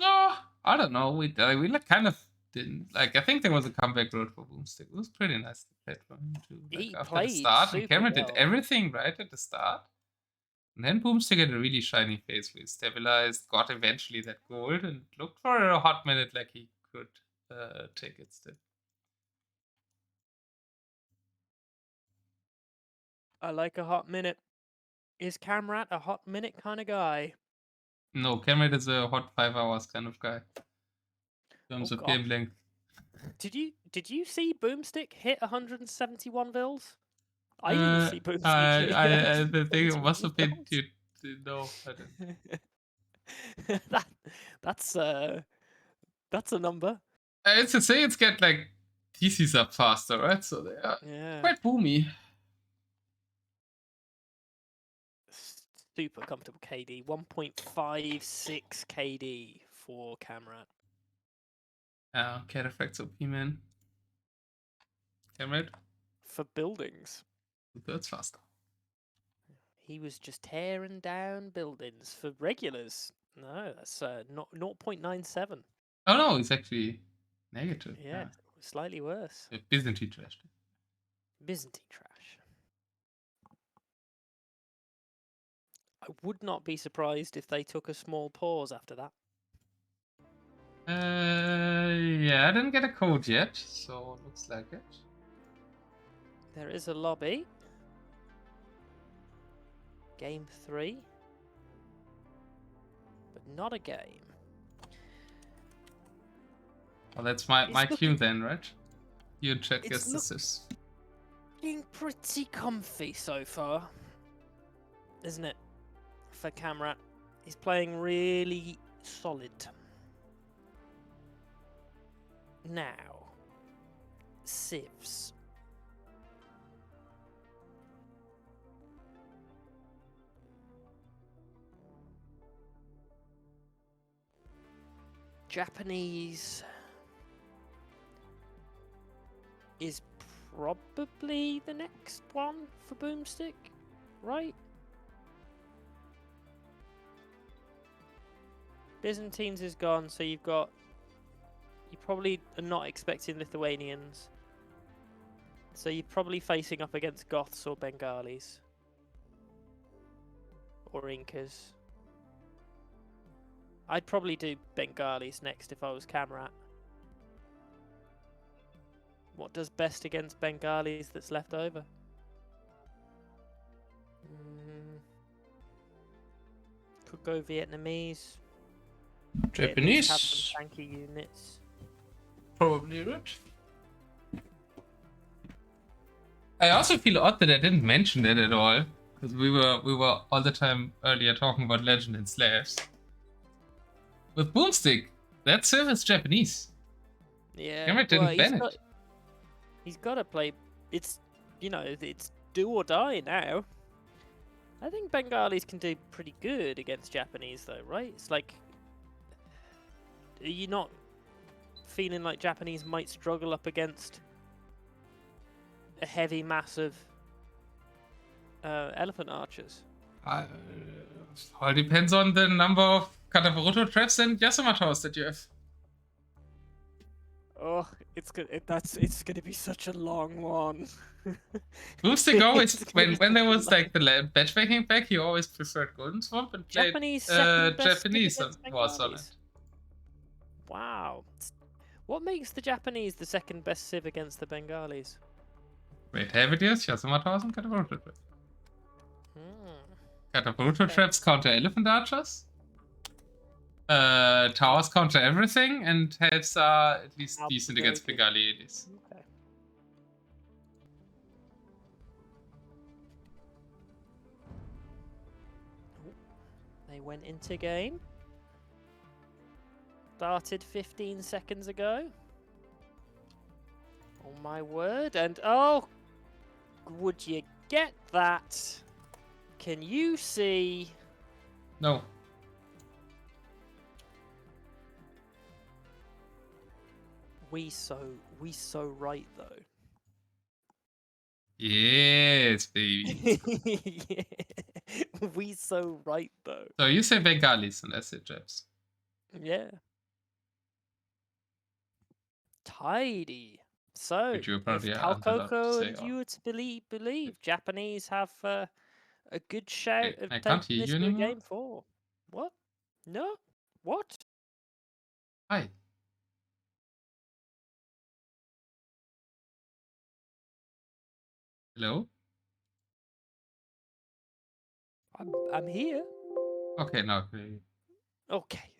No, I don't know. We like kind of didn't like. I think there was a comeback road for boOmstik. It was pretty nice to play for him too. Like, He after played the start, and super Kamrat well. did everything right at the start. And then boOmstik had a really shiny phase where he stabilized, got eventually that gold, and looked for a hot minute like he could take it still. I like a hot minute. Is Kamrat a hot minute kind of guy? No, Kamrat is a hot 5 hours kind of guy. In terms of game length. Did you see boOmstik hit 171 vills? I didn't see boOmstik hit I think it must have been no, I didn't. that's a number. It's to say it's get like DCs up faster, right? So they are quite boomy. Super comfortable KD, 1.56 KD for Kamrat. Cataphracts OP, man. Kamrat? For buildings. 2/3 faster. He was just tearing down buildings for regulars. No, that's not 0.97. Oh no, it's actually negative. Yeah, slightly worse. Byzantine trash. Byzantine trash. I would not be surprised if they took a small pause after that. Yeah, I didn't get a code yet, so it looks like it. There is a lobby. Game 3. But not a game. Well, that's my cue then, right? You check guess this is. Looking pretty comfy so far, isn't it? For Kamrat, he's playing really solid. Now, civs. Japanese is probably the next one for boOmstik, right? Byzantines is gone, so you probably are not expecting Lithuanians. So you're probably facing up against Goths or Bengalis. Or Incas. I'd probably do Bengalis next if I was Kamrat. What does best against Bengalis that's left over? Could go Vietnamese. Japanese. Have some tanky units. Probably rich. I also feel odd that I didn't mention that at all, because we were all the time earlier talking about Legend and Slaves. With boOmstik, that Civ is Japanese. Yeah, Kamrat didn't ban it. He's got to play. It's it's do or die now. I think Bengalis can do pretty good against Japanese, though, right? It's like, are you not feeling like Japanese might struggle up against a heavy, massive elephant archers? All depends on the number of Katabaruto traps and Yasumatos that you have. Oh, it's gonna be such a long one. boOmstik always, when there was like the matchmaking pack, he always preferred Golden Swamp and played Japanese was on it. Wow. What makes the Japanese the second best civ against the Bengalis? Wait, Heavidius, Yasumatos, and Katabaruto traps. Katabaruto traps counter elephant archers. Towers counter everything, and helps are at least decent against Bengali ADs. Okay. They went into game. Started 15 seconds ago. Oh my word, and oh, would you get that? Can you see? No. We so right though. Yes, baby. Yeah. We so right though. So you say Bengalis and I say Japs. Yeah. Tidy. So if Kalkoko and you were to believe Japanese have a good shout of taking this to game 4. What? No? What? Hi. Hello? I'm here. Okay, no. Okay.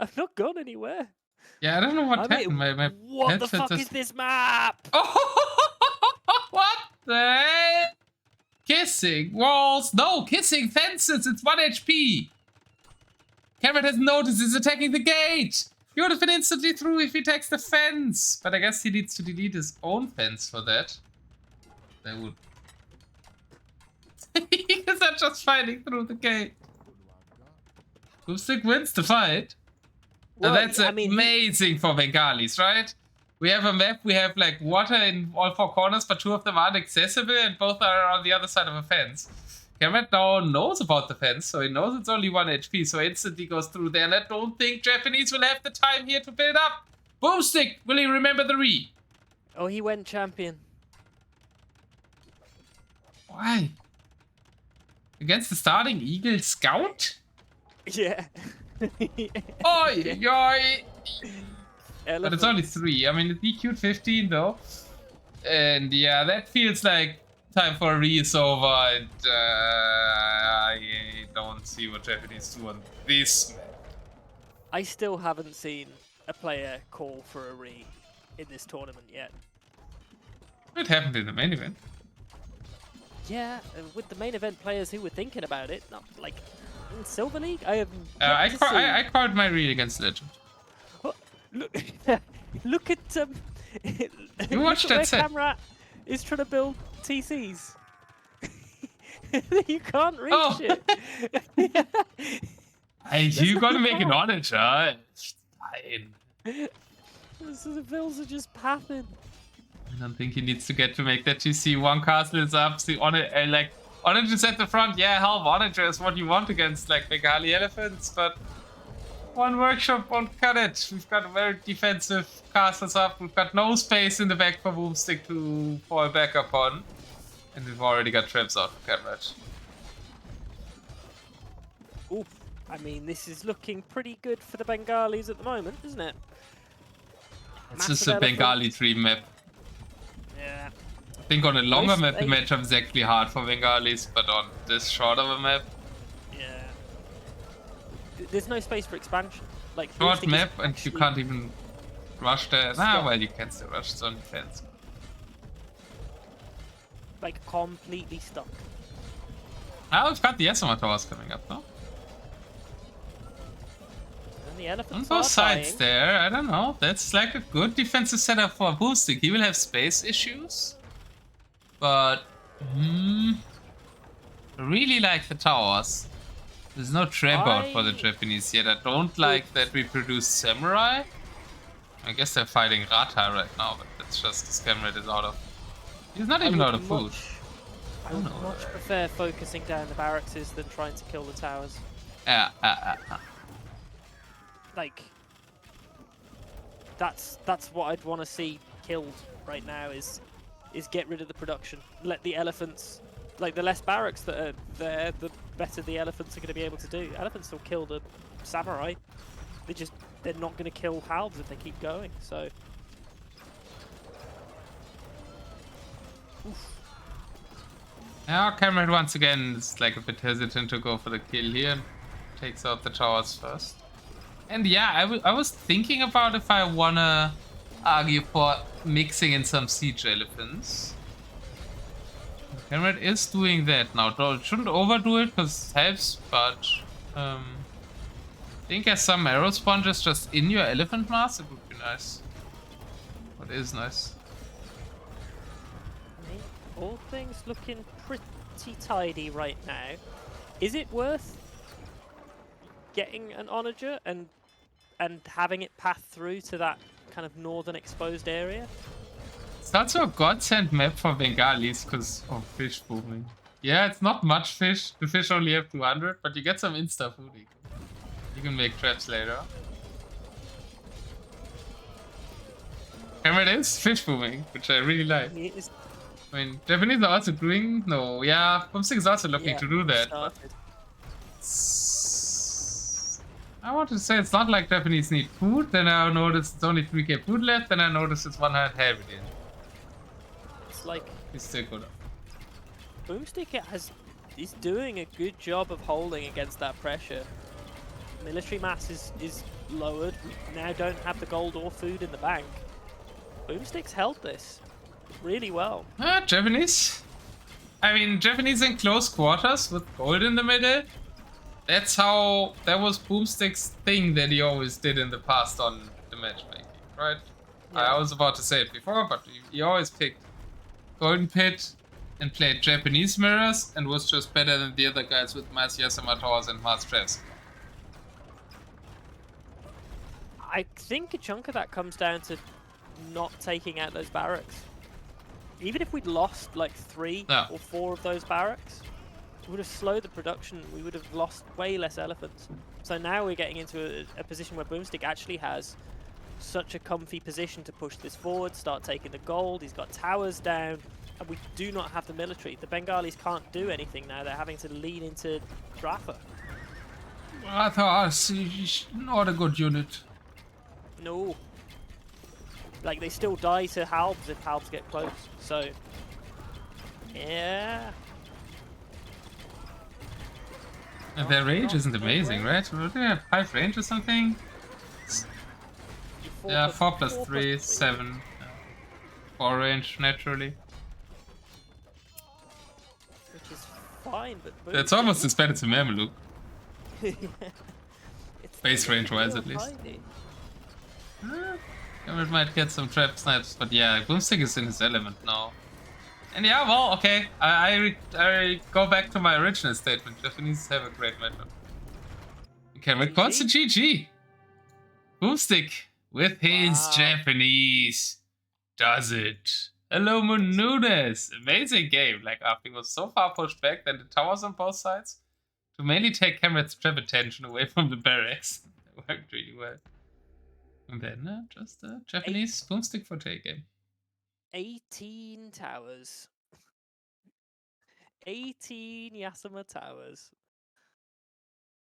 I've not gone anywhere. Yeah, I don't know what happened. What the fuck is this map? Oh, what the hell? Kissing walls. No, kissing fences. It's 1 HP. Kamrat has noticed he's attacking the gate. He would have been instantly through if he attacks the fence. But I guess he needs to delete his own fence for that. That would... Because they're just fighting through the gate. boOmstik wins the fight. Well, now that's amazing for Bengalis, right? We have a map, we have like water in all 4 corners, but 2 of them aren't accessible and both are on the other side of a fence. Kamrat now knows about the fence, so he knows it's only 1 HP, so instantly goes through there, and I don't think Japanese will have the time here to build up. boOmstik, will he remember the re? Oh, he went champion. Why? Against the starting Eagle Scout? Yeah. Oi, oi. Elephant. But it's only 3. I mean, it's EQ'd 15 though. And yeah, that feels like time for a re is over. And I don't see what Japanese do on this map. I still haven't seen a player call for a re in this tournament yet. It happened in the main event. Yeah, with the main event players who were thinking about it, not like in Silver League. I called my re against Legend. Oh, look at you watched that set. Kamrat is trying to build TCs. You can't reach it. You gotta make an Onager. It's fine. So the builds are just pathing. I don't think he needs to get to make that TC. 1 castle is up. See, Onager's at the front. Yeah, hell, Onager is what you want against like Bengali elephants, but 1 workshop won't cut it. We've got very defensive castles up. We've got no space in the back for boOmstik to fall back upon. And we've already got traps out for Carnage. Oof. I mean, this is looking pretty good for the Bengalis at the moment, isn't it? It's just a Bengali tree map. Yeah. I think on a longer map, the eight. matchup is actually hard for Bengalis, but on this short of a map... Yeah. There's no space for expansion. Like, short map, and you can't even rush there. Nah, well, you can still rush zone defense. Like, completely stuck. Now we've got the SMR towers coming up, no? And the elephants on both are sides dying. there, I don't know. That's like a good defensive setup for boOmstik. He will have space issues. But... I really like the towers. There's no trap out for the Japanese yet. I don't like that we produce Samurai. I guess they're fighting Rata right now, but that's just because Kamrat is out of... He's not even out of food. I would much prefer focusing down the barracks than trying to kill the towers. Like, that's what I'd want to see killed right now is get rid of the production. Let the elephants, like the less barracks that are there, the better the elephants are going to be able to do. Elephants will kill the samurai. They're not going to kill halves if they keep going. So. Oof. Now Kamrat once again is like a bit hesitant to go for the kill here. Takes out the towers first. And yeah, I was thinking about if I wanna argue for mixing in some siege elephants. Kamrat is doing that now. Shouldn't overdo it because it helps, but I think as some arrow sponges just in your elephant mass, it would be nice. What is nice. All things looking pretty tidy right now. Is it worth getting an Onager and having it path through to that kind of northern exposed area? It's not so a godsend map for Bengalis because of fish booming. Yeah, it's not much fish. The fish only have 200, but you get some insta food. You can make traps later. Kamrat is fish booming, which I really like. I mean, Japanese are also doing... No, yeah, boOmstik is also looking to do that. But I want to say it's not like Japanese need food, then I notice it's only 3k food left, then I notice it's 100 heavy in. It's like... It's still good. boOmstik is doing a good job of holding against that pressure. Military mass is lowered. We now don't have the gold or food in the bank. boOmstik's held this really well. Japanese? I mean, Japanese in close quarters with gold in the middle. That was boOmstik's thing that he always did in the past on the matchmaking, right? Yeah. I was about to say it before, but he always picked Golden Pit and played Japanese mirrors and was just better than the other guys with mass Yasama towers and mass traps. I think a chunk of that comes down to not taking out those barracks. Even if we'd lost like 3 or 4 of those barracks, it would have slowed the production. We would have lost way less elephants. So now we're getting into a position where boOmstik actually has such a comfy position to push this forward, start taking the gold. He's got towers down, and we do not have the military. The Bengalis can't do anything now. They're having to lean into Drafa. I thought not a good unit. No. Like, they still die to halbs if halbs get close. So, yeah. And their range isn't amazing, right? Do they have 5 range or something? Yeah, 4 plus 3, 7. 4 range, naturally. Which is fine, but... It's almost as bad as a Mameluke. Yeah. Base range-wise, at least. Kamrat might get some trap snipes, but yeah, boOmstik is in his element now. And yeah, well, okay, I go back to my original statement. Japanese have a great matchup. Kamrat calls to GG. boOmstik, with his Japanese, does it. Hello, Nunes. Amazing game. Like, after he was so far pushed back, then the towers on both sides, to mainly take Kamrat's trap attention away from the barracks. That worked really well. And then just a Japanese boOmstik for take game. 18 towers. 18 Yasama towers.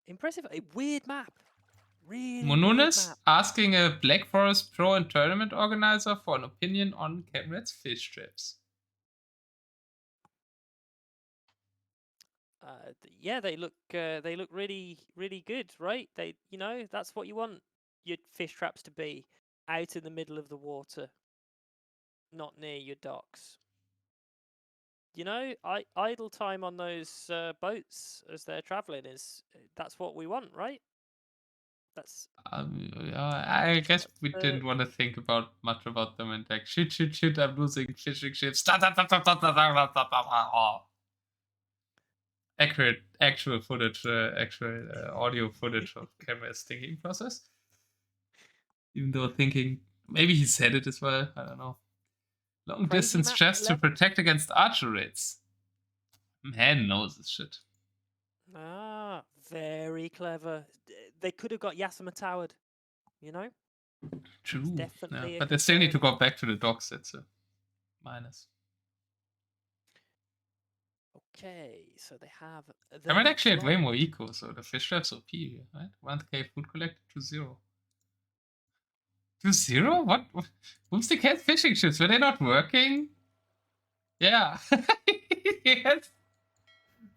Impressive. A weird map. Really Monunis map. asking a Black Forest pro and tournament organizer for an opinion on Kamrat's fish traps. Yeah, they look really good, right? They, you know, that's what you want your fish traps to be, out in the middle of the water, not near your docks. You know, idle time on those boats as they're traveling that's what we want, right? That's Yeah, I guess we didn't want to think about much about them and like shit, I'm losing fishing ships. Accurate, actual footage, actual audio footage of Kamrat's thinking process. Even though thinking, maybe he said it as well. I don't know. Long crazy distance map just to 11. protect against archer rates. Man knows this shit. Ah, very clever. They could have got Yasama towered, you know? True. Definitely But they still need to concern. go back to the docks. That's a minus. Okay, so they have. I might actually have way drop. more eco, so the fish traps OP here, right? 1k food collected to 0. To 0? What? boOmstik had fishing ships. Were they not working? Yeah. Yes.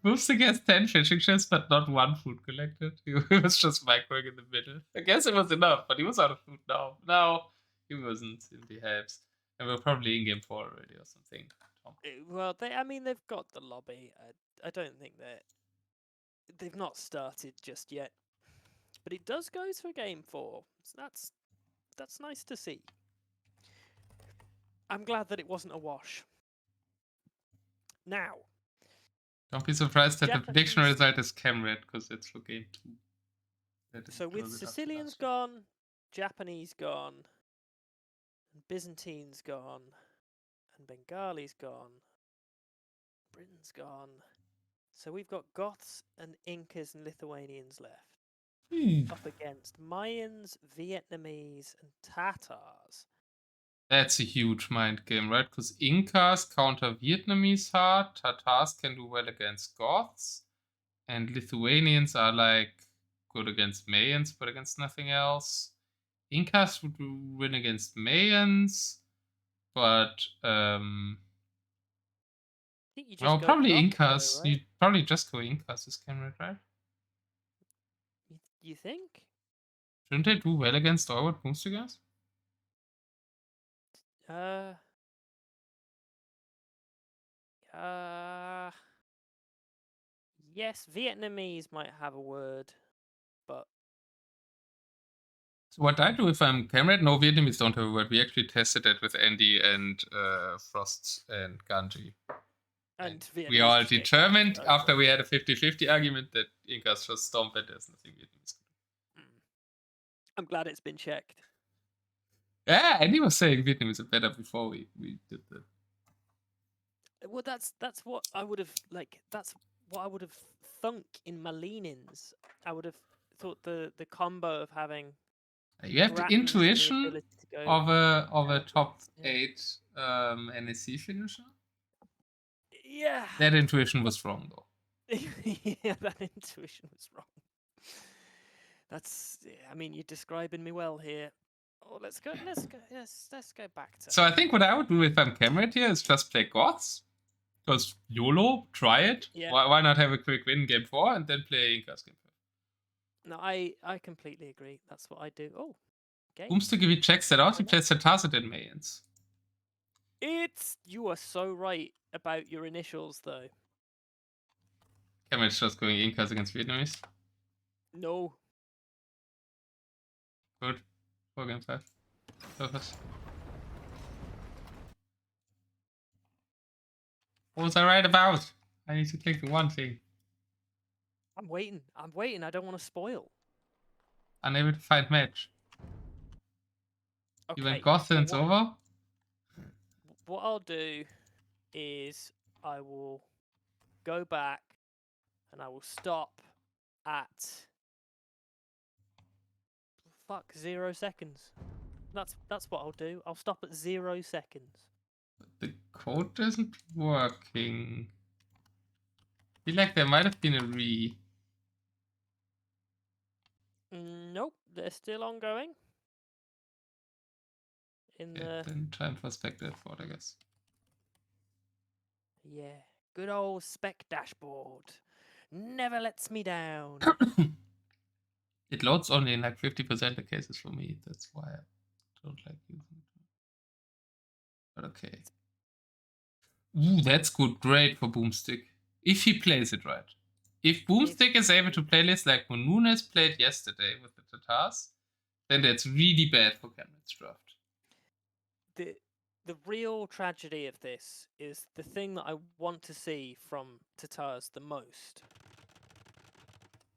boOmstik has 10 fishing ships, but not 1 food collected. He was just microing in the middle. I guess it was enough, but he was out of food now. No, he wasn't in the helps. And we're probably in game 4 already or something. Tom. Well, I mean, they've got the lobby. I don't think they've not started just yet. But it does go to a game 4. So that's nice to see. I'm glad that it wasn't a wash. Now. Don't be surprised that the prediction Japanese- result is Kamrat, because it's for game 2. So with Sicilians gone, Japanese gone, and Byzantines gone, and Bengalis gone, Britain's gone. So we've got Goths and Incas and Lithuanians left. Up against Mayans, Vietnamese, and Tatars. That's a huge mind game, right? Because Incas counter Vietnamese hard, Tatars can do well against Goths, and Lithuanians are like good against Mayans, but against nothing else. Incas would win against Mayans, but I think you just go probably Goths, Incas. though, right? You probably just go Incas as Kamrat, right? You think? Shouldn't they do well against all what boOmstik guys? Yes, Vietnamese might have a word, but So what I do if I'm Kamrat, no, Vietnamese don't have a word. We actually tested it with Andy and Frost and Ganji. and we all determined after we had a 50-50 argument that Incas just stomp it. There's nothing Vietnamese. I'm glad it's been checked. Yeah, Andy was saying Vietnamese are better before we did that. Well, that's what I would have That's what I would have thunk in my leanings. I would have thought the combo of having. You have the intuition of a top 8 NSC finisher. Yeah. That intuition was wrong though. Yeah, that intuition was wrong. I mean, you're describing me well here. Oh, let's go back to. So I think what I would do if I'm Kamrat here is just play Goths. Because YOLO, try it. Yeah. Why not have a quick win game 4 and then play Incas game 5? No, I completely agree. That's what I do. Oh, okay. boOmstik, if he checks that out, he plays Tatars and Mayans. You are so right about your initials, though. Kamrat's just going Incas against Vietnamese. No. Good. 4 game 5. Perfect. What was I right about? I need to click the one thing. I'm waiting. I don't want to spoil. Unable to find match. Okay. You went Goth and it's over? What I'll do is I will go back and I will stop at 0 seconds. That's what I'll do. I'll stop at 0 seconds. But the code isn't working. I feel like there might have been a re. Nope, they're still ongoing. In the then time for spec dashboard, I guess. yeah, good old spec dashboard. Never lets me down. It loads only in like 50% of cases for me. That's why I don't like using it. But okay. Ooh, that's good. Great for boOmstik. If he plays it right. If boOmstik is able to play lists like Nunes played yesterday with the Tatars, then that's really bad for Kamrat's draft. The real tragedy of this is the thing that I want to see from Tatars the most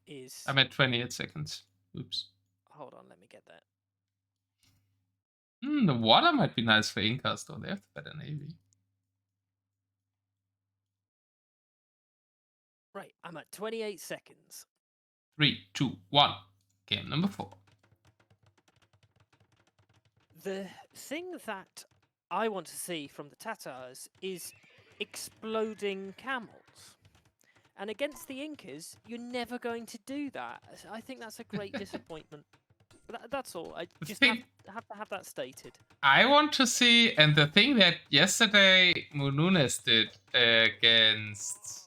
is... I'm at 28 seconds. Oops. Hold on, let me get that. The water might be nice for Incas, though. They have the better navy. Right, I'm at 28 seconds. 3, 2, 1. Game number 4. The thing that I want to see from the Tatars is exploding camels. And against the Incas, you're never going to do that. I think that's a great disappointment. That's all. I just have to have that stated. I want to see, and the thing that yesterday Nunes did against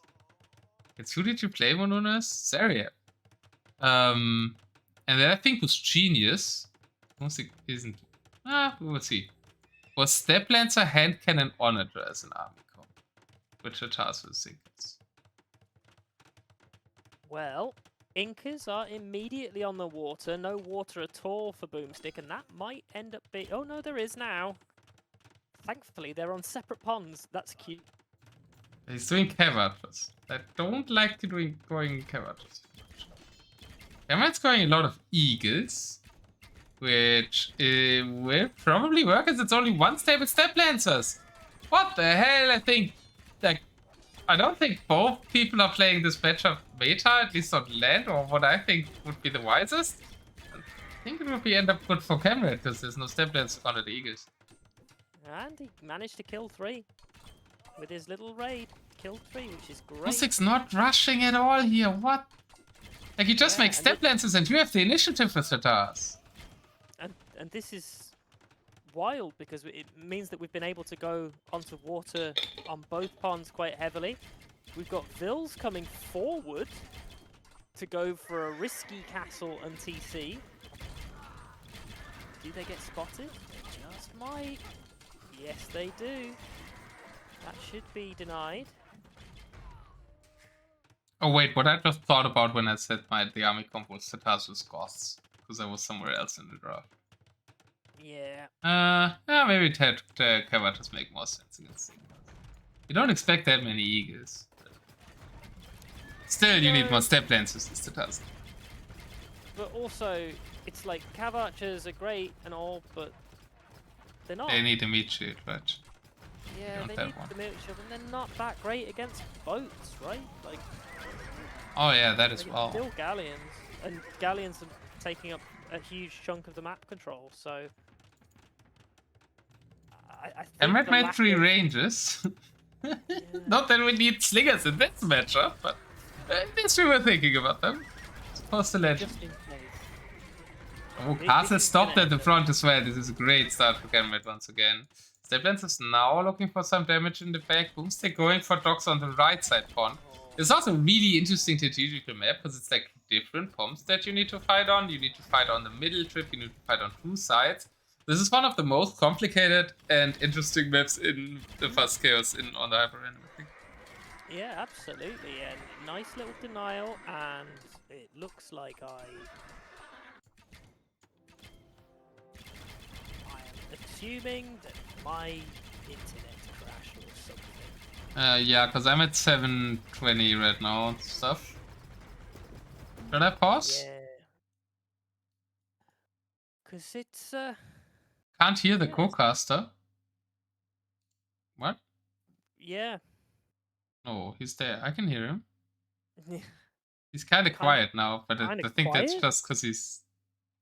who did you play, Nunes? Zaria. And that I think was genius. Music isn't. We'll see. Was Step Lancer, Hand Cannon, Onager as an army comp, which are tasks with Incas. Well, Incas are immediately on the water. No water at all for boOmstik, and that might end up being... Oh, no, there is now. Thankfully, they're on separate ponds. That's cute. He's doing Cavatas. I don't like going Cavatas. Kamrat's going a lot of Eagles, which will probably work as it's only one stable Step Lancers. What the hell? I don't think both people are playing this matchup meta, at least on land, or what I think would be the wisest. I think it would end up good for Kamrat because there's no Step Lancer under the Eagles. And he managed to kill 3 with his little raid. Killed 3, which is great. boOmstik's not rushing at all here. What? Like, you just make Step Lancers and you have the initiative with the Tatars. And this is wild because it means that we've been able to go onto water on both ponds quite heavily. We've got Vils coming forward to go for a risky castle and TC. Do they get spotted? They just might. Yes, they do. That should be denied. Oh wait, what I just thought about when I said the army comp was Tatars with Goths, because I was somewhere else in the draft. Yeah. Maybe Cavatas make more sense against Eagles. You don't expect that many Eagles. Still, you need more Step Lancers as Tatars. But also, it's like Cav Archers are great and all, but they're not. They need a meat shield, right? Yeah, they need the meat shield, and they're not that great against boats, right? Like. Oh yeah, that as well. Still galleons, and galleons are taking up a huge chunk of the map control. So. I Kamrat made 3 ranges. Yeah. Not that we need slingers in this matchup, but at least we were thinking about them. Supposed to legend. Just in case. Oh, Castle stopped at the front as well. This is a great start for Kamrat once again. Step Lancers is now looking for some damage in the back. boOmstik going for docks on the right side pawn. It's also a really interesting strategical map because it's like different pumps that you need to fight on. You need to fight on the middle trip, you need to fight on 2 sides. This is one of the most complicated and interesting maps in the Fast Chaos on the Hyperrandom, I think. Yeah, absolutely. And nice little denial, and it looks like I am assuming that my internet crashed or something. Yeah, because I'm at 720 right now and stuff. Should I pause? Yeah. Because it's Can't hear the co-caster. What? Yeah. Oh, he's there. I can hear him. He's kind of quiet now, but I think that's just because he's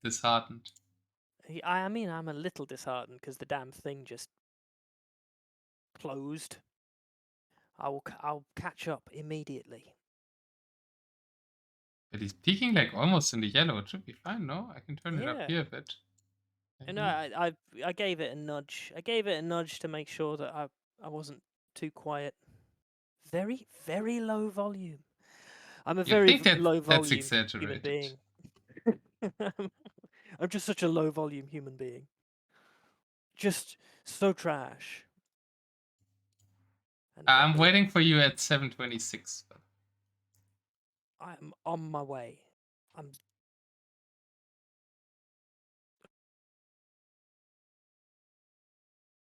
disheartened. I mean, I'm a little disheartened because the damn thing just closed. I'll catch up immediately. But he's peeking like almost in the yellow. It should be fine, no? I can turn it up here a bit. And I gave it a nudge. I gave it a nudge to make sure that I wasn't too quiet. Very, very low volume. I'm a very low volume human being. I'm just such a low volume human being. Just so trash. I'm waiting for you at 726. I'm on my way.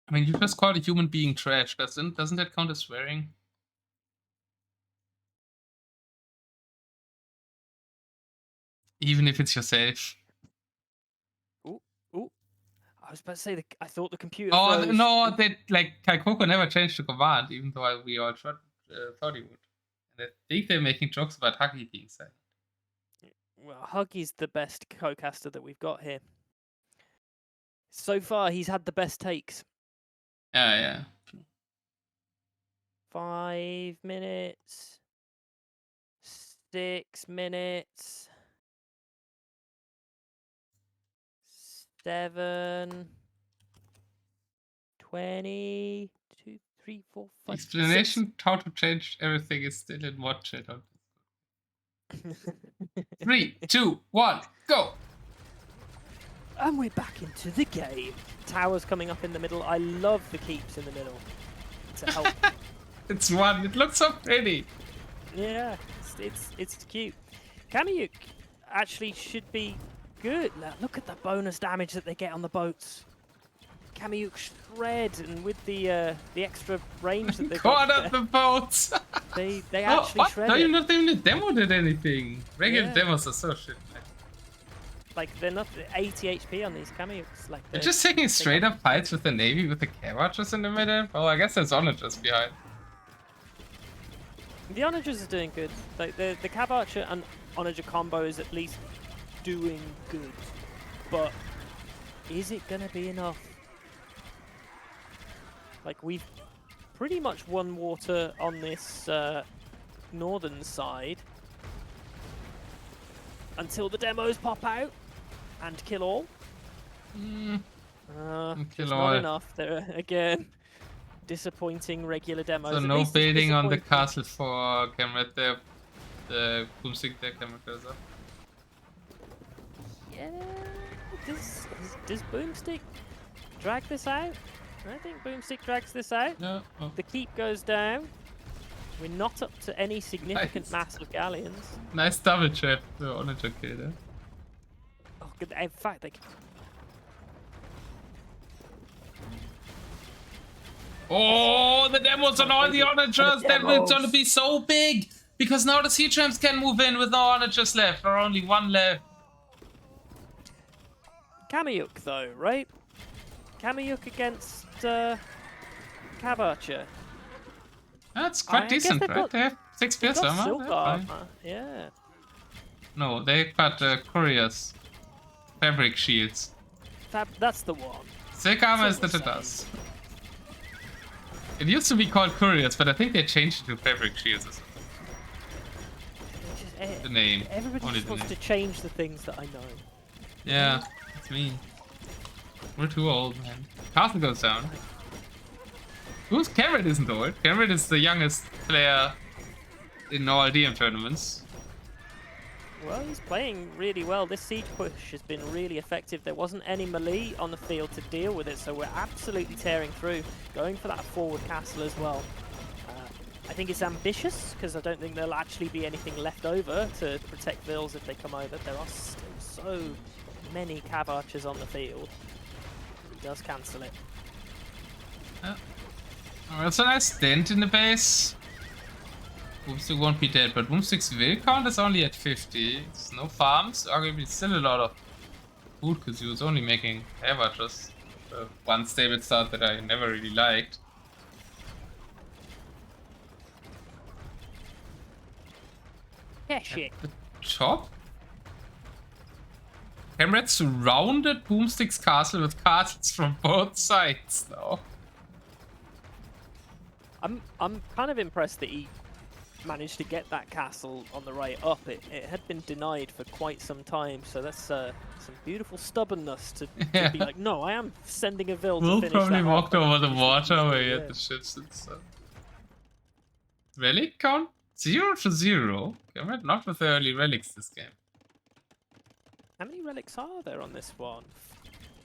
I mean, you just called a human being trash. Doesn't that count as swearing? Even if it's yourself. Ooh. I was about to say I thought the computer. Oh froze. no! That like Kaikoko never changed the command, even though we all thought he would. And I think they're making jokes about Huggie being silent. Well, Huggie's the best co-caster that we've got here. So far, he's had the best takes. Yeah. 5 minutes. 6 minutes. 7. 20. 2, 3, 4, 5. Explanation 6. How to change everything is still in mod chat. 3, 2, 1, go! And we're back into the game. Towers coming up in the middle. I love the keeps in the middle to help. It's one. It looks so pretty. Yeah, it's cute. Kamiyuk actually should be good. Look at the bonus damage that they get on the boats. Kamiyuk shred, and with the extra range that they've got. Caught up the boats. they actually shred. No, not even the demo did anything. Regular demos are so shit. Like they're not 80 HP on these Kamiyuks. Like they're just taking straight up fights with the Navy with the Carnage in the middle. Oh, I guess there's Onagers behind. The Onagers are doing good. Like the Cav Archer and Onager combo is at least doing good, but is it gonna be enough? Like we've pretty much won water on this northern side until the demos pop out and kill all. Just not enough. There again. Disappointing regular demos. So no building on the castle for kamrat there. The boOmstik there kamrat goes up. Yeah. Does boOmstik drag this out? I think boOmstik drags this out. No. Oh. The keep goes down. We're not up to any significant mass of galleons. Nice double trap the Onager kill there. Oh, good. In fact, they. Oh, the demos on all the Onagers! That will gonna be so big! Because now the Sea Champs can move in with no Onagers left, or only one left. Kamiyuk though, right? Kamiyuk against Cav Archer. That's quite decent, right? They have 6 pierce armor. Yeah. No, they've got couriers. Fabric shields. That's the one. Silk armor is that it does. It used to be called couriers, but I think they changed it to fabric shields or something. The name. Everybody just wants to change the things that I know. Yeah, that's me. We're too old, man. Castle goes down. Who's Kamrat isn't old. Kamrat is the youngest player in all DM tournaments. Well, he's playing really well. This siege push has been really effective. There wasn't any melee on the field to deal with it, so we're absolutely tearing through, going for that forward castle as well. I think it's ambitious, because I don't think there'll actually be anything left over to protect Vils if they come over. There are still so many Cav Archers on the field. He does cancel it. Oh, that's a nice dent in the base. boOmstik won't be dead, but boOmstik's will count is only at 50. It's no farms, arguably still a lot of food because he was only making Cav Archers. One stable start that I never really liked. Yeah, shit. At the top? Kamrat surrounded boOmstik's castle with castles from both sides now. I'm kind of impressed that he managed to get that castle on the right up. It had been denied for quite some time, so that's some beautiful stubbornness to be like, no, I am sending a Vil to We'll finish probably that walked off. over the Finish waterway yeah. at the ships and stuff. Relic count 0 to 0. Kamrat not with the early relics this game. How many relics are there on this one?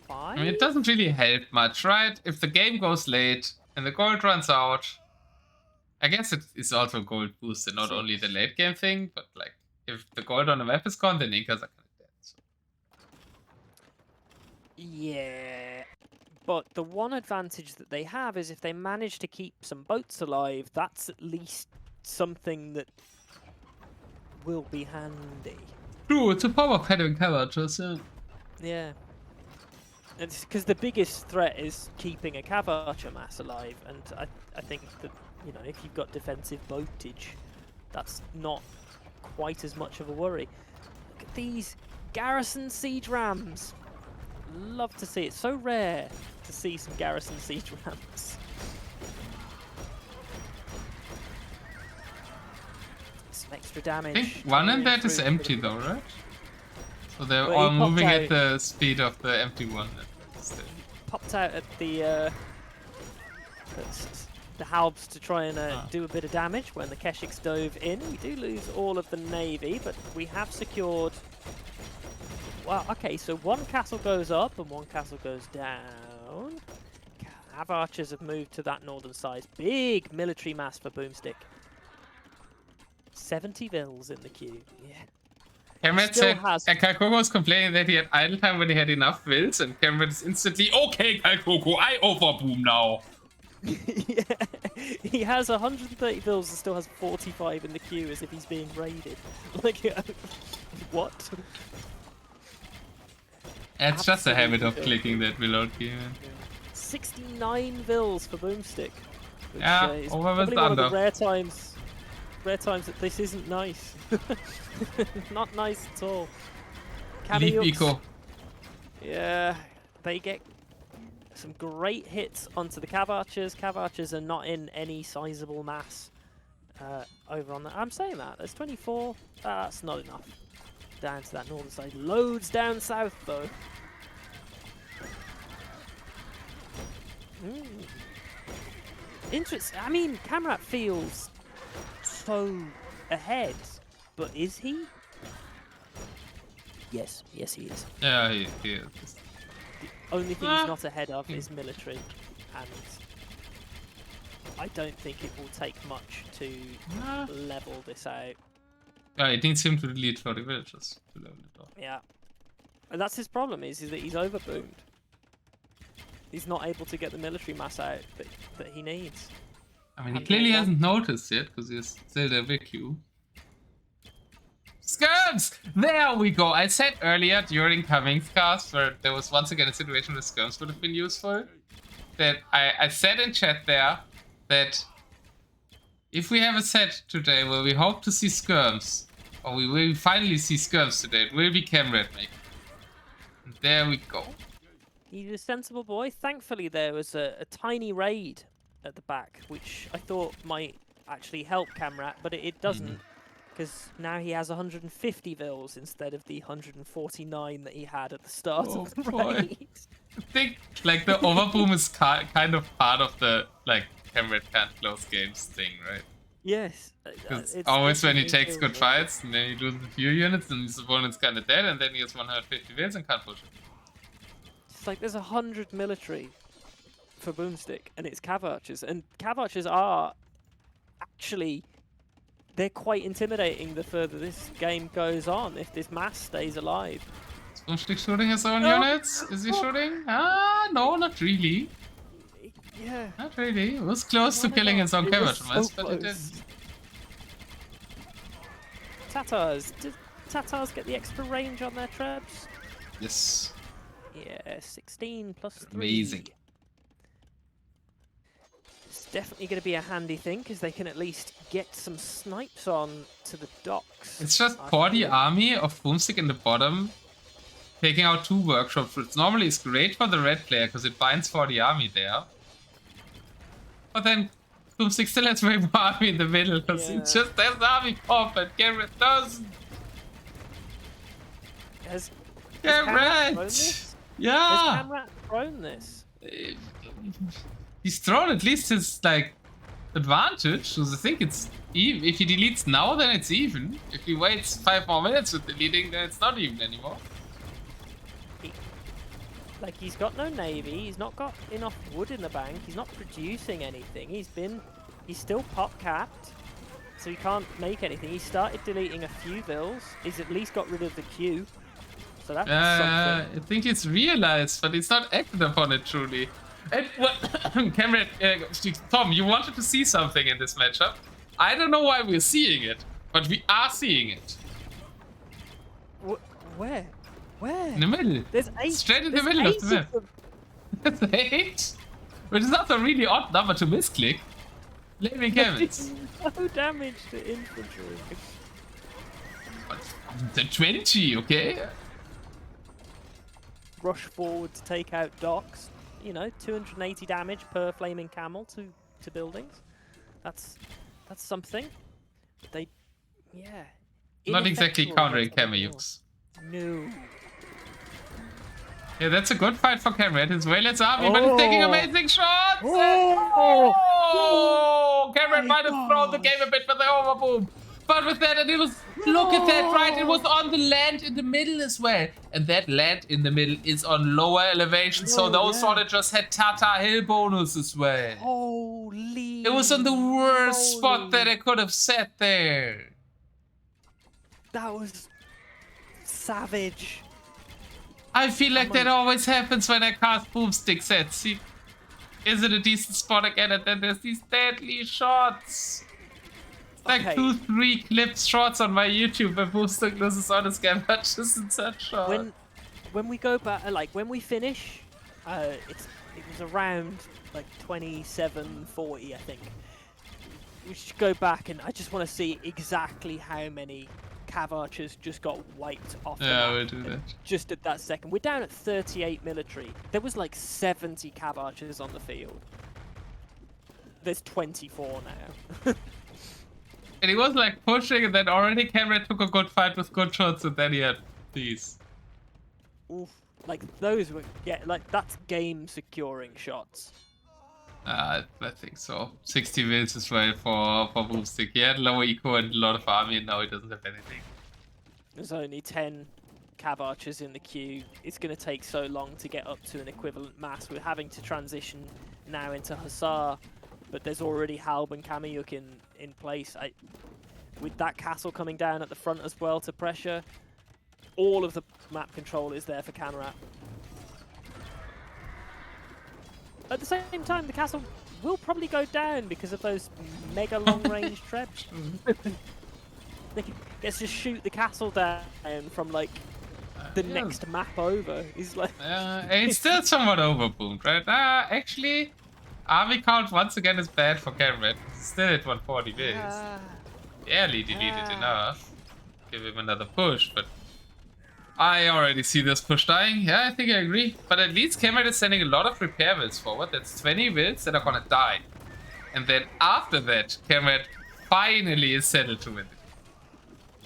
5? I mean, it doesn't really help much, right? If the game goes late and the gold runs out, I guess it is also gold boosted, not 6. only the late game thing, but like if the gold on the map is gone, then Incas are kind of dead. So. Yeah, but the one advantage that they have is if they manage to keep some boats alive, that's at least something that will be handy. True, it's a power of having characters, yeah. Yeah. It's because the biggest threat is keeping a cav archer mass alive, and I think that, you know, if you've got defensive boatage, that's not quite as much of a worry. Look at these garrison siege rams. Love to see it. So rare to see some garrison siege rams. Some extra damage. I think one in that is empty though, right? So they're Well, all he popped moving out. at the speed of the empty one. Popped out at the halbs to try and do a bit of damage when the Keshiks dove in. We do lose all of the navy, but we have secured... Well, okay, so one castle goes up and one castle goes down. Cav archers have moved to that northern side. Big military mass for boOmstik. 70 Vils in the queue. Yeah. Kamrat said Kalkoko was complaining that he had idle time when he had enough Vils, and Kamrat is instantly, okay, Kalkoko, I overboom now. Yeah. He has 130 Vils and still has 45 in the queue as if he's being raided. Like, what? It's just a habit of clicking that Vil key, man. 69 Vils for boOmstik. Which, Yeah, is over with probably one of the under. rare times that this isn't nice. Not nice at all. Leave Kamiyuks, Eco. yeah, they get some great hits onto the cav archers. Cav archers are not in any sizable mass over on that. I'm saying that. There's 24. That's not enough. Down to that northern side. Loads down south, though. Interesting. I mean, Kamrat feels so ahead, but is he? Yes, yes he is. Yeah, he is. The only thing he's not ahead of is military, and I don't think it will take much to level this out. Yeah, it needs him to delete for the villages to level it up. Yeah, and that's his problem is that he's overboomed. He's not able to get the military mass out that he needs. I mean, he clearly hasn't noticed yet because he's still there with you. Skirms! There we go! I said earlier during Cummings cast, where there was once again a situation where skirms would have been useful, that I said in chat there that if we have a set today where we hope to see skirms, or we will finally see skirms today, it will be Kamrat making. And there we go. He's a sensible boy. Thankfully, there was a tiny raid at the back, which I thought might actually help Kamrat, but it doesn't. Because now he has 150 Vils instead of the 149 that he had at the start of the raid. I think, like, the overboom is kind of part of the, like, Kamrat can't close games thing, right? Yes. It's always when he takes good fights, and then he loses a few units, and his opponent's kind of dead, and then he has 150 Vils and can't push it. It's like there's 100 military for boOmstik, and it's cav archers. And cav archers are actually... They're quite intimidating the further this game goes on, if this mass stays alive. Is boOmstik shooting his own units? Is he shooting? No, not really. Yeah. Not really. It was close to killing his own cav archer, but it didn't. Tatars. Did Tatars get the extra range on their trebs? Yes. Yeah, 16 plus 3. Amazing. It's definitely going to be a handy thing, because they can at least get some snipes on to the docks. It's just pour the army of boOmstik in the bottom, taking out 2 workshops, which normally is great for the red player, because it binds for the army there. But then boOmstik still has way more army in the middle because he just has army pop and Kamrat doesn't. Has Kamrat! Yeah! Has Kamrat thrown this? He's thrown at least his, like, advantage, because I think it's even. If he deletes now, then it's even. If he waits 5 more minutes with deleting, then it's not even anymore. He's got no navy, he's not got enough wood in the bank, he's not producing anything, he's still pop capped, so he can't make anything. He started deleting a few vills, he's at least got rid of the queue, so that's something. I think it's realized, but it's not acted upon it truly. And, well, Kamrat, Tom, you wanted to see something in this matchup. I don't know why we're seeing it, but we are seeing it. Where? Where? In the middle. There's 8. Straight in the middle of the map. There's 8? Which is not a really odd number to misclick. Flaming Camels. No damage to infantry. But the 20, okay? Rush forward to take out docks. You know, 280 damage per flaming camel to buildings. That's something. But not exactly countering Kameyuks. No. Yeah, that's a good fight for Kamrat. His Waylet's army, but he's taking amazing shots! Oh! Kamrat might have thrown the game a bit for the overboom. But with that, and it was, look at that, right? It was on the land in the middle as well. And that land in the middle is on lower elevation, so those Onagers had Tata Hill bonus as well. Holy! It was on the worst spot that I could have sat there. That was savage. I feel like that always happens when I cast boOmstik sets. See, is it a decent spot again? And then there's these deadly shots. It's like 2-3 clips shots on my YouTube where boOmstik loses on his game matches in such shot. When we go back, like when we finish, it was around like 27:40, I think. We should go back, and I just want to see exactly how many Cav archers just got wiped off the map. We'll do that. Just at that second. We're down at 38 military. There was like 70 Cav archers on the field. There's 24 now. And he was like pushing, and then already Kamrat took a good fight with good shots, and then he had these. Oof. Like those were, that's game securing shots. I think so. 60 wins as well for boOmstik. He had lower eco and a lot of army, and now he doesn't have anything. There's only 10 Cav archers in the queue. It's going to take so long to get up to an equivalent mass. We're having to transition now into Hussar, but there's already Halb and Kameyuk in place. With that castle coming down at the front as well to pressure, all of the map control is there for Kamrat. At the same time, the castle will probably go down because of those mega long-range trebs. They gets to shoot the castle down from like the next map over. He's like, it's still somewhat overboomed, right? Actually, army count once again is bad for Kamrat. Still at 140 wins. Barely deleted enough. Give him another push, but I already see this push dying. Yeah, I think I agree. But at least Kamrat is sending a lot of repair wills forward. That's 20 wills that are gonna die. And then after that, Kamrat finally is settled to win it.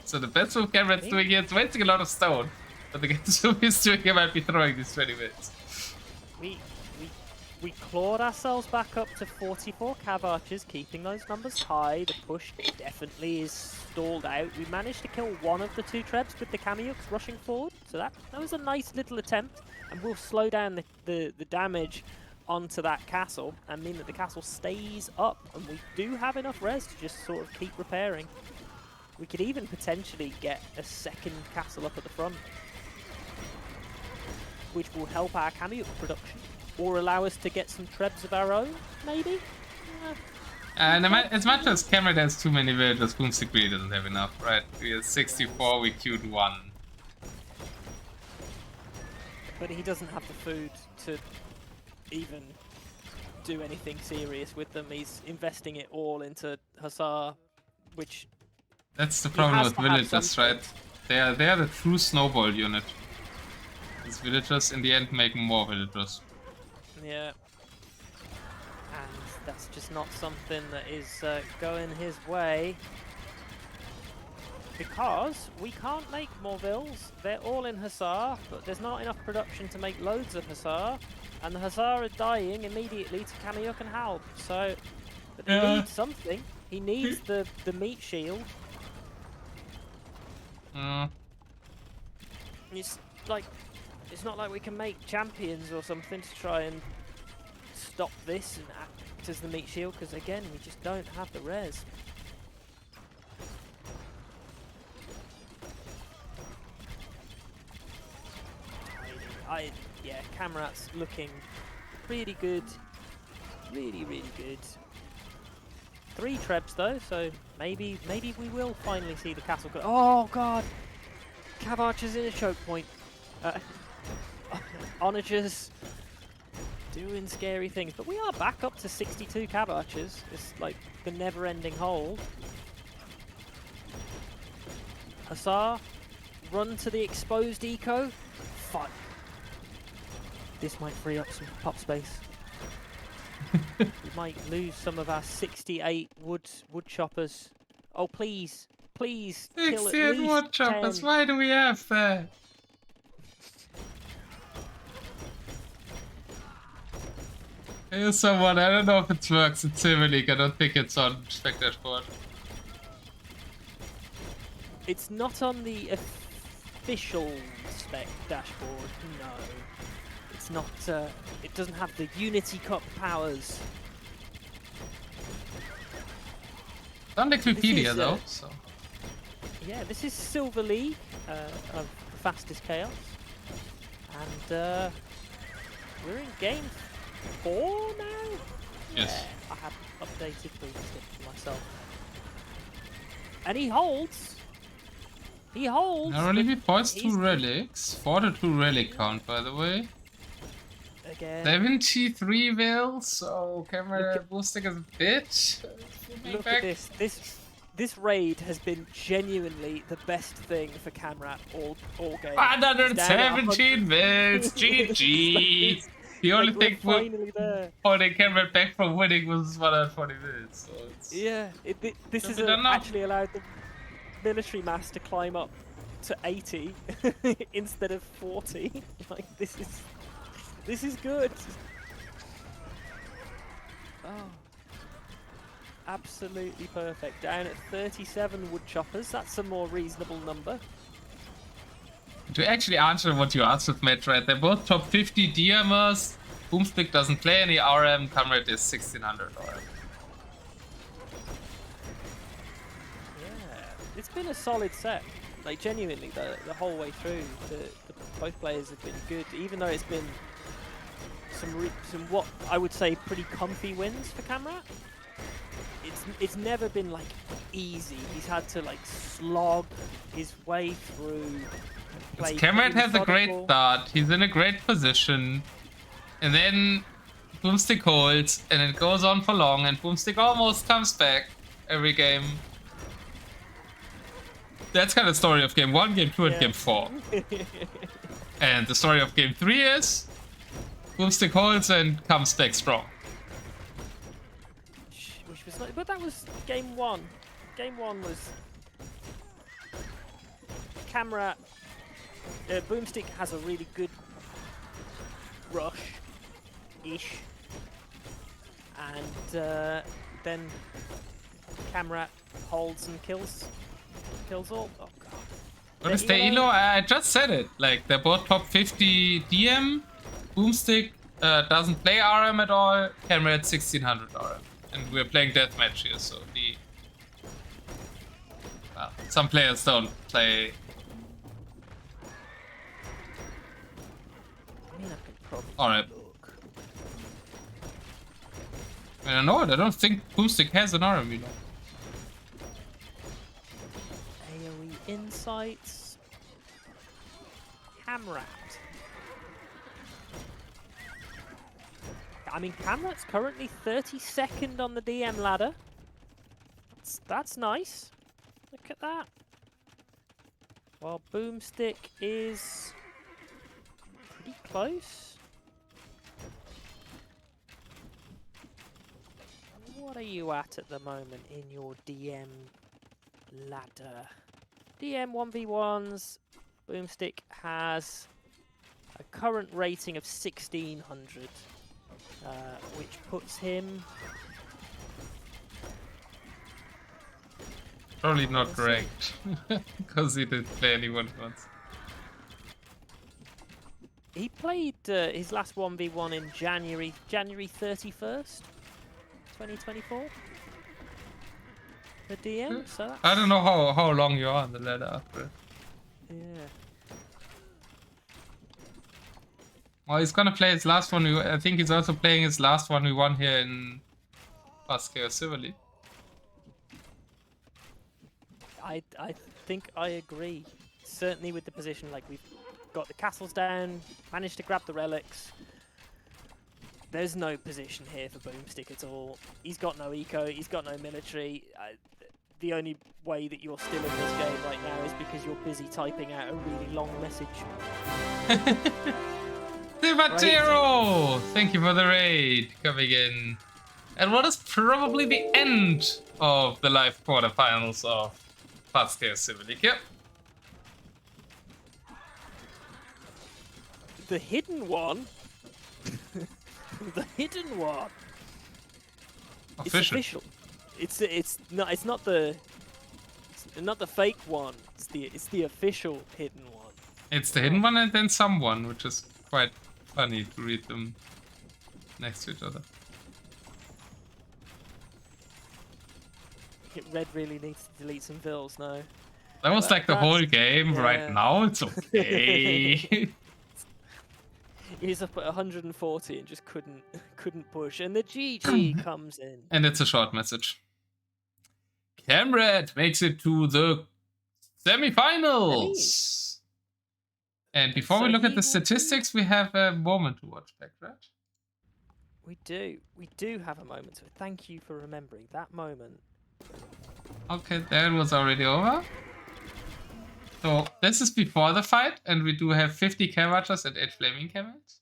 So the best move Kamrat's doing here is wasting a lot of stone. But the best move he's doing here might be throwing these 20 wills. We clawed ourselves back up to 44 Cav archers, keeping those numbers high. The push definitely is stalled out. We managed to kill one of the 2 trebs with the Kameyuks rushing forward, so that was a nice little attempt, and we'll slow down the damage onto that castle and mean that the castle stays up, and we do have enough res to just sort of keep repairing. We could even potentially get a second castle up at the front, which will help our Kameyuk production. Or allow us to get some trebs of our own, maybe? And as much as Kamrat has too many villagers, boOmstik really doesn't have enough, right? We have 64, we queued 1. But he doesn't have the food to even do anything serious with them. He's investing it all into Hussar, which... That's the problem with villagers, right? They are the true snowball unit. These villagers in the end make more villagers. Yeah. And that's just not something that is going his way. Because we can't make more vills. They're all in Hussar, but there's not enough production to make loads of Hussar. And the Hussar are dying immediately to Kamiyuk and Halb. So, but he needs something. He needs the meat shield. It's like, it's not like we can make champions or something to try and stop this and act as the meat shield, because again, we just don't have the res. Yeah, Kamrat's looking really good. Really, really good. 3 trebs though, so maybe we will finally see the castle go. Oh god! Cav Archer's in a choke point. Onager's doing scary things, but we are back up to 62 Cav Archers. It's like the never-ending hold. Hussar, run to the exposed eco. Fuck. This might free up some pop space. We might lose some of our 68 wood choppers. Oh please, please kill at 68 least wood choppers. 10. Why do we have that? Here's someone. I don't know if it works in Silver League. I don't think it's on Spec Dashboard. It's not on the official Spec Dashboard. No. It's not, it doesn't have the Unity Cup powers. It's on Wikipedia though, so. Yeah, this is Silver League of the fastest chaos. And we're in game 4 now? Yes. Yeah, I have updated boOmstik for myself. And he holds! He holds! Now only we points 2 relics. 4 to 2 relic count, by the way. Again. 73 vills, so camera boOmstik is a bitch. Look at this. This raid has been genuinely the best thing for Kamrat all game. 117 vills, GG! The only thing holding Cameron back from winning was 140 vills. So it's yeah, this has actually allowed the military mass to climb up to 80 instead of 40. Like this is good. Oh. Absolutely perfect. Down at 37 wood choppers. That's a more reasonable number. To actually answer what you asked with Matt, right? They're both top 50 DMers. boOmstik doesn't play any RM. Kamrat is 1600 RM. Yeah, it's been a solid set. Like genuinely, the whole way through, both players have been good. Even though it's been some what I would say pretty comfy wins for Kamrat. It's never been like easy. He's had to like slog his way through. Kamrat has a great start. He's in a great position, and then boOmstik holds, and it goes on for long, and boOmstik almost comes back every game. That's kind of the story of game 1, game 2, and game 4. And the story of game 3 is boOmstik holds and comes back strong. But that was game 1. Game 1 was Kamrat. boOmstik has a really good rush-ish, and then Kamrat holds and kills all. Oh god! What is the elo? I just said it. Like they're both top 50 DM. boOmstik doesn't play RM at all. Kamrat 1600 RM. And we're playing Deathmatch here, so some players don't play. I mean, I could probably Alright. look. I don't know it. I don't think boOmstik has an RM, you know. AoE insights. Kamrat. I mean, Kamrat's currently 32nd on the DM ladder. That's nice. Look at that. While boOmstik is pretty close. What are you at the moment in your DM ladder? DM 1v1s. boOmstik has a current rating of 1600, which puts him... Probably not ranked, because he didn't play anyone once. He played his last 1v1 in January 31st, 2024. The DM, so that's... I don't know how long you are on the ladder after. Yeah. Well, he's gonna play his last one. I think he's also playing his last one we won here in Blacksky or Silver League. I think I agree. Certainly with the position, like we've got the castles down, managed to grab the relics. There's no position here for boOmstik at all. He's got no eco, he's got no military. The only way that you're still in this game right now is because you're busy typing out a really long message. Devatero! Thank you for the raid coming in. And what is probably the end of the live quarterfinals of Blacksky Silver League. Yep. The hidden one? The hidden one? Official. It's official. It's not the fake one. It's the official hidden one. It's the hidden one and then someone, which is quite funny to read them next to each other. Red really needs to delete some vills now. That was like the whole game. Yeah. Right now it's okay. He's up at 140 and just couldn't push, and the GG comes in. And it's a short message. Kamrat makes it to the semifinals. And before we look at the statistics, we have a moment to watch back, right? We do have a moment. So thank you for remembering that moment. Okay, that was already over. So this is before the fight, and we do have 50 Kamraters and 8 flaming Kamrats.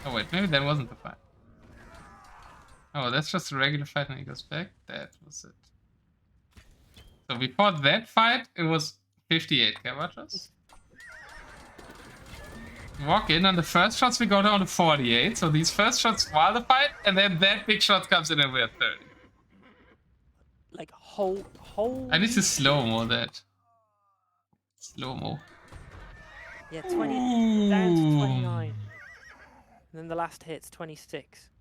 Oh wait, maybe that wasn't the fight. Oh, that's just a regular fight and he goes back. That was it. So before that fight, it was 58 Kamraters. Walk in on the first shots, we go down to 48. So these first shots while the fight, and then that big shot comes in and we're 30. Like whole. I need to slow-mo that. Slow-mo. Yeah, 20 down to 29. And then the last hit's 26.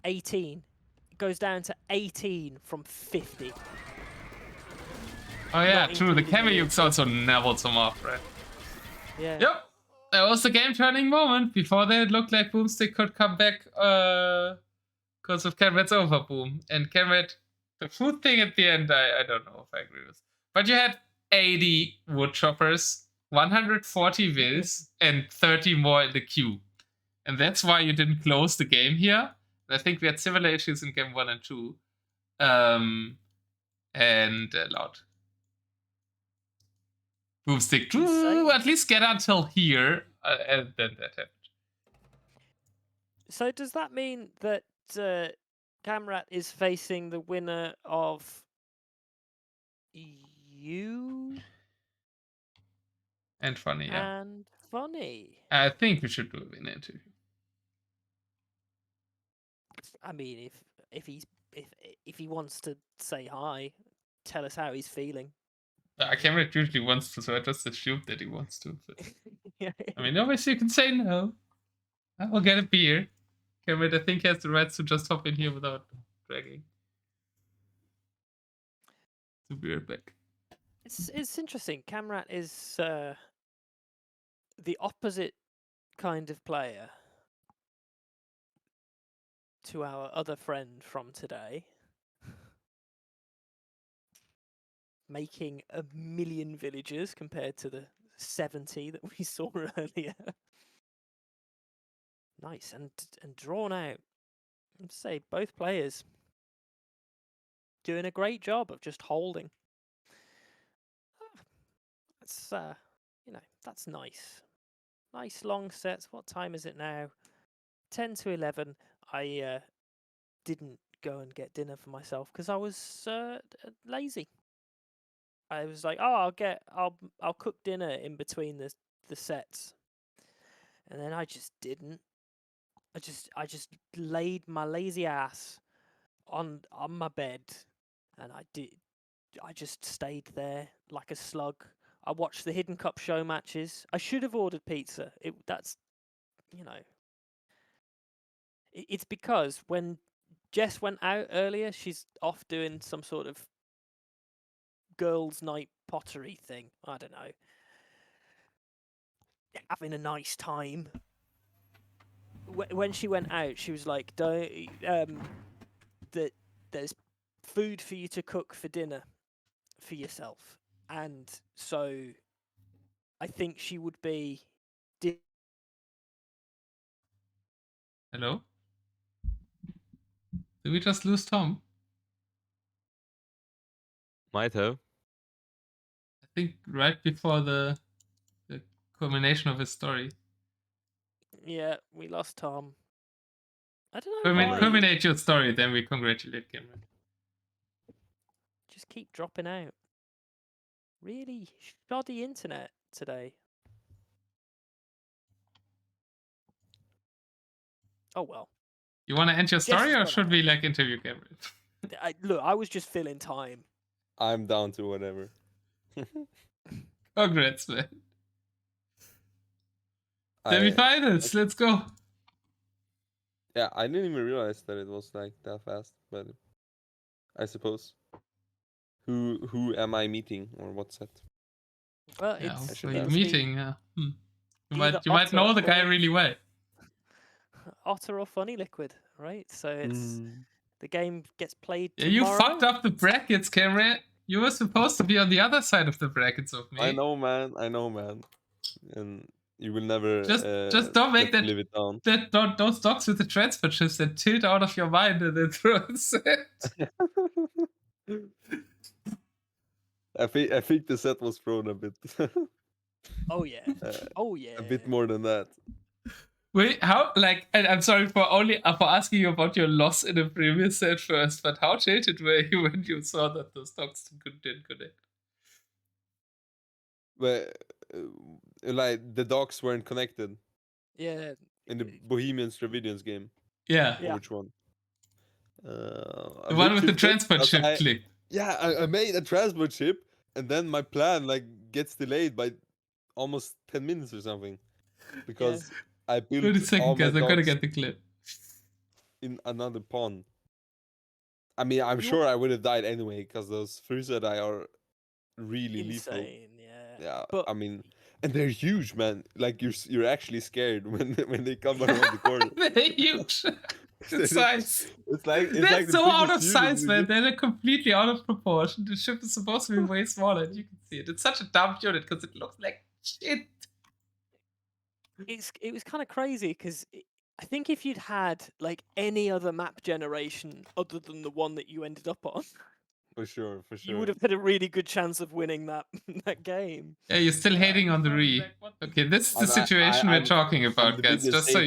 18. It goes down to 18 from 50. Oh yeah, true. The Kameyuks also leveled some off, right? Yeah. Yep. That was the game-turning moment. Before that, it looked like boOmstik could come back because of Kamrat's overboom. And Kamrat, the food thing at the end, I don't know if I agree with. But you had 80 wood choppers, 140 vills, and 30 more in the queue. And that's why you didn't close the game here. I think we had similar issues in game 1 and 2. And allowed boOmstik to at least get until here, and then that happened. So does that mean that Kamrat is facing the winner of you and Funny? Yeah. And Funny. I think we should do a winner interview. I mean, if he wants to say hi, tell us how he's feeling. Kamrat usually wants to, so I just assumed that he wants to. But... Yeah. I mean, obviously you can say no. I will get a beer. Kamrat, I think, has the rights to just hop in here without dragging. To be right back. It's interesting. Kamrat is the opposite kind of player to our other friend from today. Making 1 million villagers compared to the 70 that we saw earlier. Nice and drawn out. I'd say both players doing a great job of just holding. That's you know, that's nice. Nice long sets. What time is it now? 10 to 11, I didn't go and get dinner for myself because I was lazy. I was like, oh, I'll cook dinner in between the sets, and then I just didn't. I just laid my lazy ass on my bed, and I just stayed there like a slug. I watched the Hidden Cup show matches. I should have ordered pizza. That's, you know, it's because when Jess went out earlier, she's off doing some sort of girls' night pottery thing. I don't know. Having a nice time. When she went out, she was like, "Don't that there's food for you to cook for dinner for yourself," and so I think she would be. Hello? Did we just lose Tom? Might have. I think right before the culmination of his story. Yeah, we lost Tom. I don't know why. Culminate your story, then we congratulate Cameron. Just keep dropping out. Really shoddy internet today. Oh well. You want to end your story, Jess or has should gone we like interview Cameron? Look, I was just filling time. I'm down to whatever. Congrats, man. Semi-finals, let's go. Yeah, I didn't even realize that it was like that fast, but I suppose. Who am I meeting, or what's that? Well, Yeah, it's who are you meeting? You either might know the guy or- really well. Otter or Funny Liquid, right? So it's the game gets played Yeah, tomorrow. you fucked up the brackets, Cameron. You were supposed to be on the other side of the brackets of me. I know, man. And you will never just don't make live it down. Those dogs with the transfer chips that tilt out of your mind and then throw it. I think the set was thrown a bit. Oh yeah. Oh yeah. A bit more than that. Wait, how? Like, and I'm sorry for asking you about your loss in the previous set first, but how tilted were you when you saw that those dogs didn't connect? Well, like the dogs weren't connected. Yeah. In the Bohemian Stravidians game. Yeah. Or which one? The one with the transport chip click. Yeah, I made a transport chip, and then my plan like gets delayed by almost 10 minutes or something, because I built 30 seconds, all my guys. I'm gonna dogs get the clip in another pawn. I mean, I'm sure I would have died anyway, because those Fruzadai are really lethal. Yeah, but I mean, and they're huge, man. Like you're actually scared when they come around the corner. They're huge. The size. It's like they're the so out of biggest size, man. unit. They're completely out of proportion. The ship is supposed to be way smaller, and you can see it. It's such a dumb unit because it looks like shit. It was kind of crazy because I think if you'd had like any other map generation other than the one that you ended up on, for sure, you would have had a really good chance of winning that game. Yeah, you're still hating on the re. Okay, this is the situation we're talking about, guys. Just so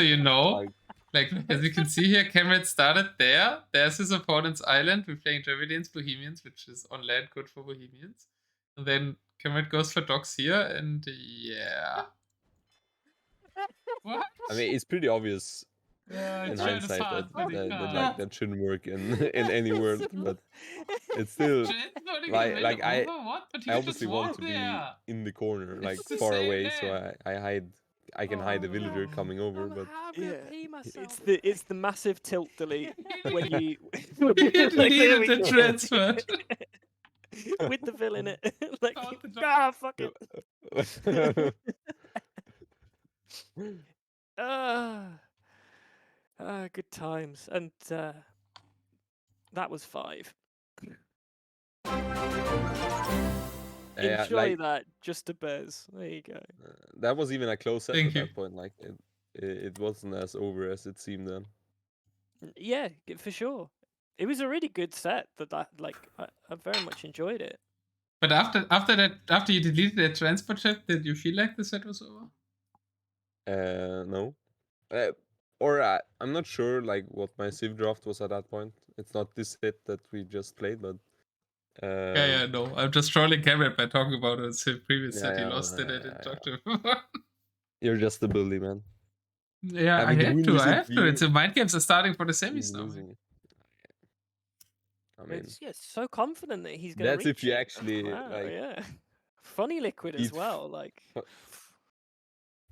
you know. Like, as you can see here, Kamrat started there. There's his opponent's island. We're playing Dravidians, Bohemians, which is on land good for Bohemians. And then Kamrat goes for dogs here, and yeah. What? I mean, it's pretty obvious in hindsight that shouldn't work in any world, but it's still like I obviously want to be in the corner, like far away, so I can hide the villager coming over, but it's the massive tilt delete when you deleted the transfer with the villain it like fuck it. Good times, and that was 5. Enjoy that, just a Bez. There you go. That was even a close set at that point. Like it wasn't as over as it seemed then. Yeah, for sure. It was a really good set. I very much enjoyed it. But after you deleted that transport chip, did you feel like the set was over? No. Or I'm not sure like what my Civ draft was at that point. It's not this set that we just played, but yeah, no. I'm just trolling Kamrat by talking about his previous set. He lost it. I didn't talk to him. You're just a bully, man. Yeah, I have to. I have to. It's the mind games are starting for the semis now. I mean, it's so confident that he's going to reach that's if you it. actually like. Yeah. Funny Liquid as well, like.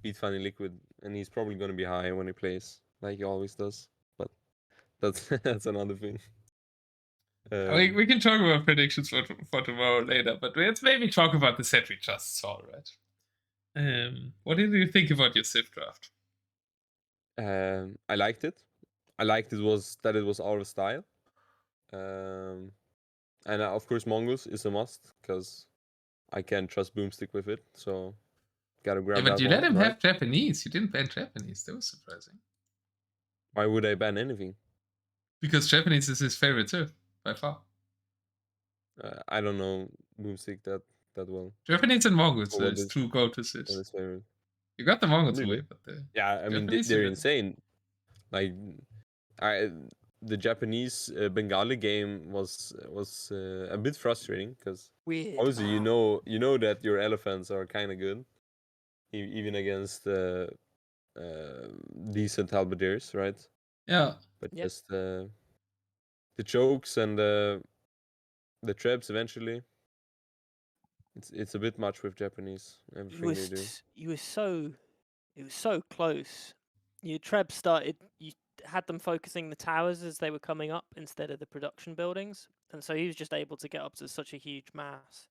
Beat Funny Liquid, and he's probably going to be high when he plays, like he always does. But that's that's another thing. We can talk about predictions for tomorrow later, but let's maybe talk about the set we just saw, right? What did you think about your Civ draft? I liked it. I liked it was out of style. And of course Mongoose is a must because I can't trust boOmstik with it, so gotta grab that. Yeah, but you let him have Japanese. You didn't ban Japanese. That was surprising. Why would I ban anything? Because Japanese is his favorite too, by far. I don't know boOmstik that well. Japanese and Mongoose are his two go-to Civs. You got the Mongoose way, but yeah, I mean they're insane. Like the Japanese Bengali game was a bit frustrating because obviously you know that your elephants are kind of good, even against decent halberdiers, right? Yeah. But just the chokes and the trebs eventually, it's a bit much with Japanese. Everything they do. It was so close. Your Treb started. You had them focusing the towers as they were coming up instead of the production buildings, and so he was just able to get up to such a huge mass.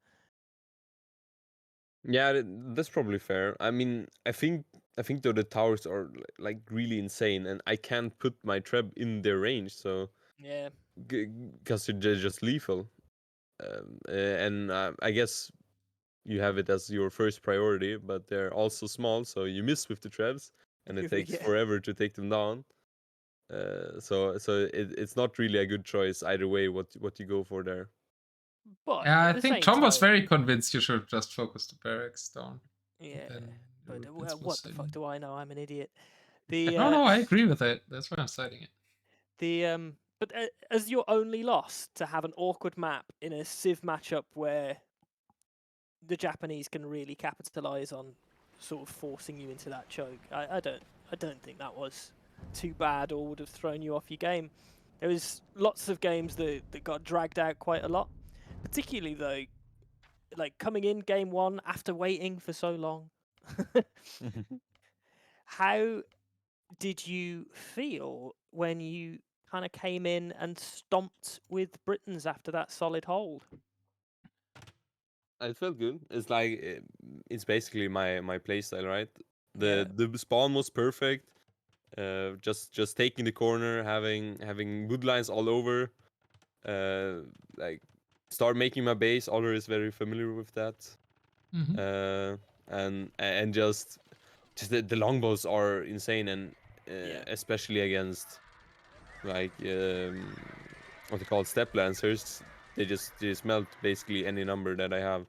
Yeah, that's probably fair. I mean, I think though the towers are like really insane, and I can't put my Treb in their range, so yeah, because they're just lethal. And I guess you have it as your first priority, but they're also small, so you miss with the Trebs, and it takes forever to take them down. So it's not really a good choice either way. What you go for there. But yeah, I think Tom was very convinced you should just focus the barracks down. Yeah, but what the fuck do I know? I'm an idiot. No, I agree with it. That's why I'm citing it. But as your only loss to have an awkward map in a Civ matchup where the Japanese can really capitalize on sort of forcing you into that choke, I don't think that was too bad or would have thrown you off your game. There was lots of games that got dragged out quite a lot, particularly though, like coming in game one after waiting for so long. How did you feel when you kind of came in and stomped with Britons after that solid hold? It felt good. It's like it's basically my playstyle, right? The spawn was perfect. Just taking the corner, having wood lines all over. Like start making my base. Otter is very familiar with that. And just the longbows are insane, and especially against like what they call step lancers. They just melt basically any number that I have,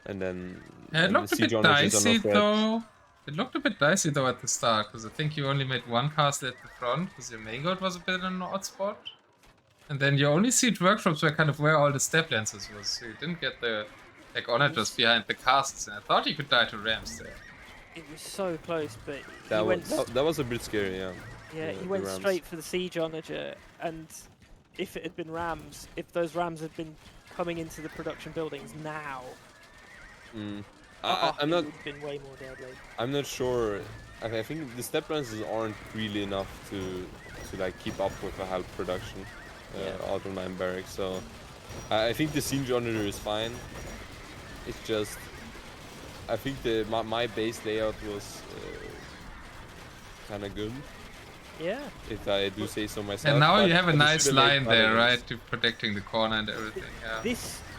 and then it looked a bit dicey though. It looked a bit dicey though at the start, because I think you only made one cast at the front because your main god was a bit in an odd spot, and then your only siege workshops were kind of where all the step lancers was, so you didn't get the like Onagers behind the casts, and I thought you could die to rams there. It was so close, but that was a bit scary, yeah. Yeah, he went straight for the siege Onager, and if it had been rams, if those rams had been coming into the production buildings now, I'm not. Been way more deadly. I'm not sure. I think the step lancers aren't really enough to like keep up with a half production out of 9 barracks. So I think the siege Onager is fine. It's just I think my base layout was kind of good. Yeah. If I do say so myself. And now you have a nice line there, right, to protecting the corner and everything. Yeah.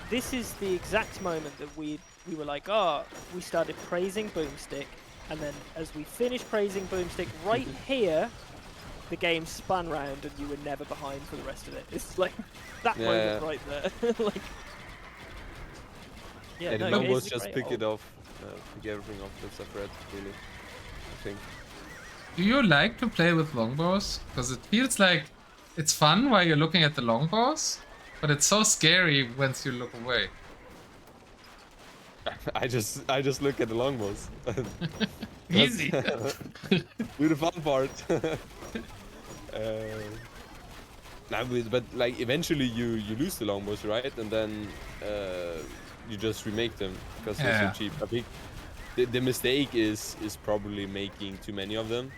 This is the exact moment that we were like, oh, we started praising boOmstik, and then as we finished praising boOmstik, right here, the game spun round and you were never behind for the rest of it. It's like that moment right there. Like, yeah, no, was just pick it off, pick everything off that's a threat, really. I think. Do you like to play with longbows? Because it feels like it's fun while you're looking at the longbows, but it's so scary once you look away. I just look at the longbows. Easy. Do the fun part. But like eventually you lose the longbows, right? And then you just remake them because they're so cheap. I think the mistake is probably making too many of them.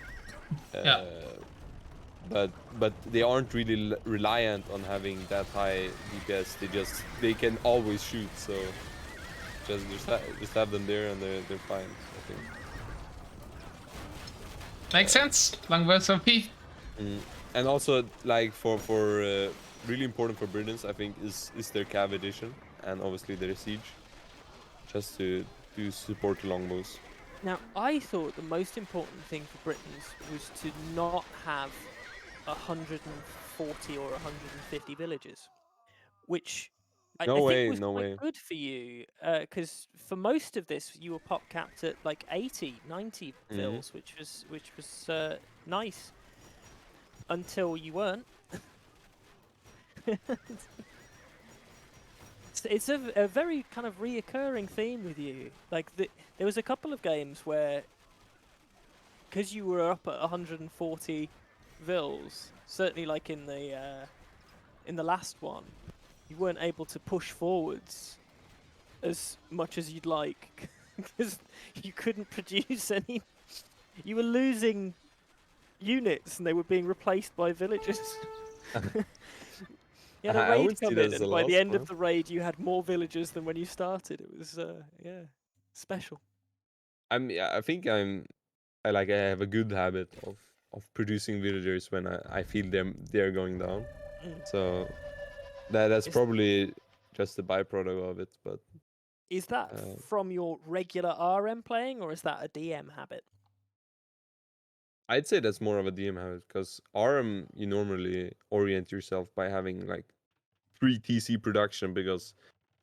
But they aren't really reliant on having that high DPS. They can always shoot, so just have them there and they're fine, I think. Makes sense. Longbows OP. And also, like for really important for Britons, I think is their Cav edition and obviously their siege, just to support the longbows. Now, I thought the most important thing for Britons was to not have 140 or 150 villages, which I think was quite good for you, because for most of this you were pop capped at like 80, 90 vills, which was nice until you weren't. It's a very kind of reoccurring theme with you. Like there was a couple of games where, because you were up at 140 vills, certainly like in the last one, you weren't able to push forwards as much as you'd like because you couldn't produce any. You were losing units and they were being replaced by villagers. You had a raid come in, and by the end of the raid, you had more villagers than when you started. It was, special. I think I have a good habit of producing villagers when I feel they're going down. So that's probably just a byproduct of it. But is that from your regular RM playing, or is that a DM habit? I'd say that's more of a DM habit, because RM you normally orient yourself by having like 3 TC production, because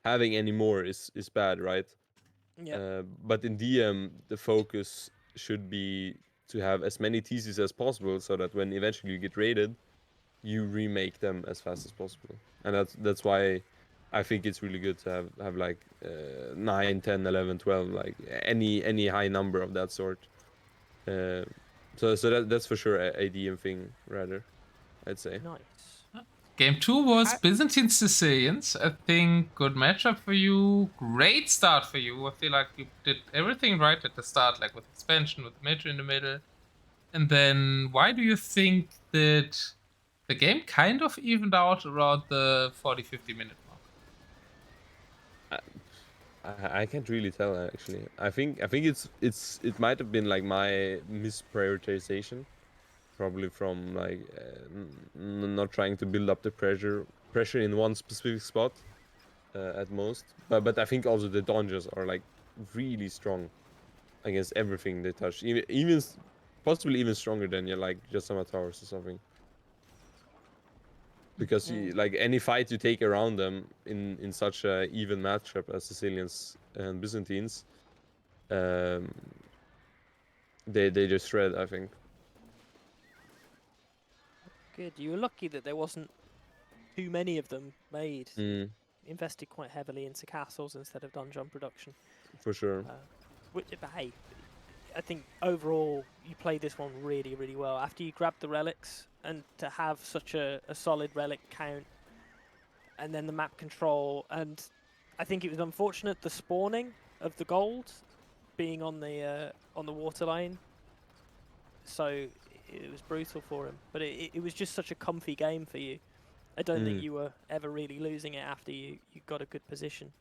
having any more is bad, right? Yeah. But in DM the focus should be to have as many TCs as possible, so that when eventually you get raided, you remake them as fast as possible. And that's why I think it's really good to have like 9, 10, 11, 12, like any high number of that sort. So that's for sure a DM thing, rather, I'd say. Nice. Game 2 was Byzantine Sicilians. I think good matchup for you. Great start for you. I feel like you did everything right at the start, like with expansion, with Major in the middle. And then why do you think that the game kind of evened out around the 40-50 minute mark? I can't really tell, actually. I think it might have been like my misprioritization, probably from like not trying to build up the pressure in one specific spot at most. But I think also the dungeons are like really strong against everything they touch, even possibly even stronger than like just some towers or something. Because like any fight you take around them in such a even matchup as Sicilians and Byzantines, they just shred, I think. Good. You were lucky that there wasn't too many of them made. Invested quite heavily into castles instead of dungeon production. For sure. But hey, I think overall you played this one really, really well. After you grabbed the relics, and to have such a solid relic count, and then the map control, and I think it was unfortunate the spawning of the gold being on the waterline. So it was brutal for him, but it was just such a comfy game for you. I don't think you were ever really losing it after you got a good position.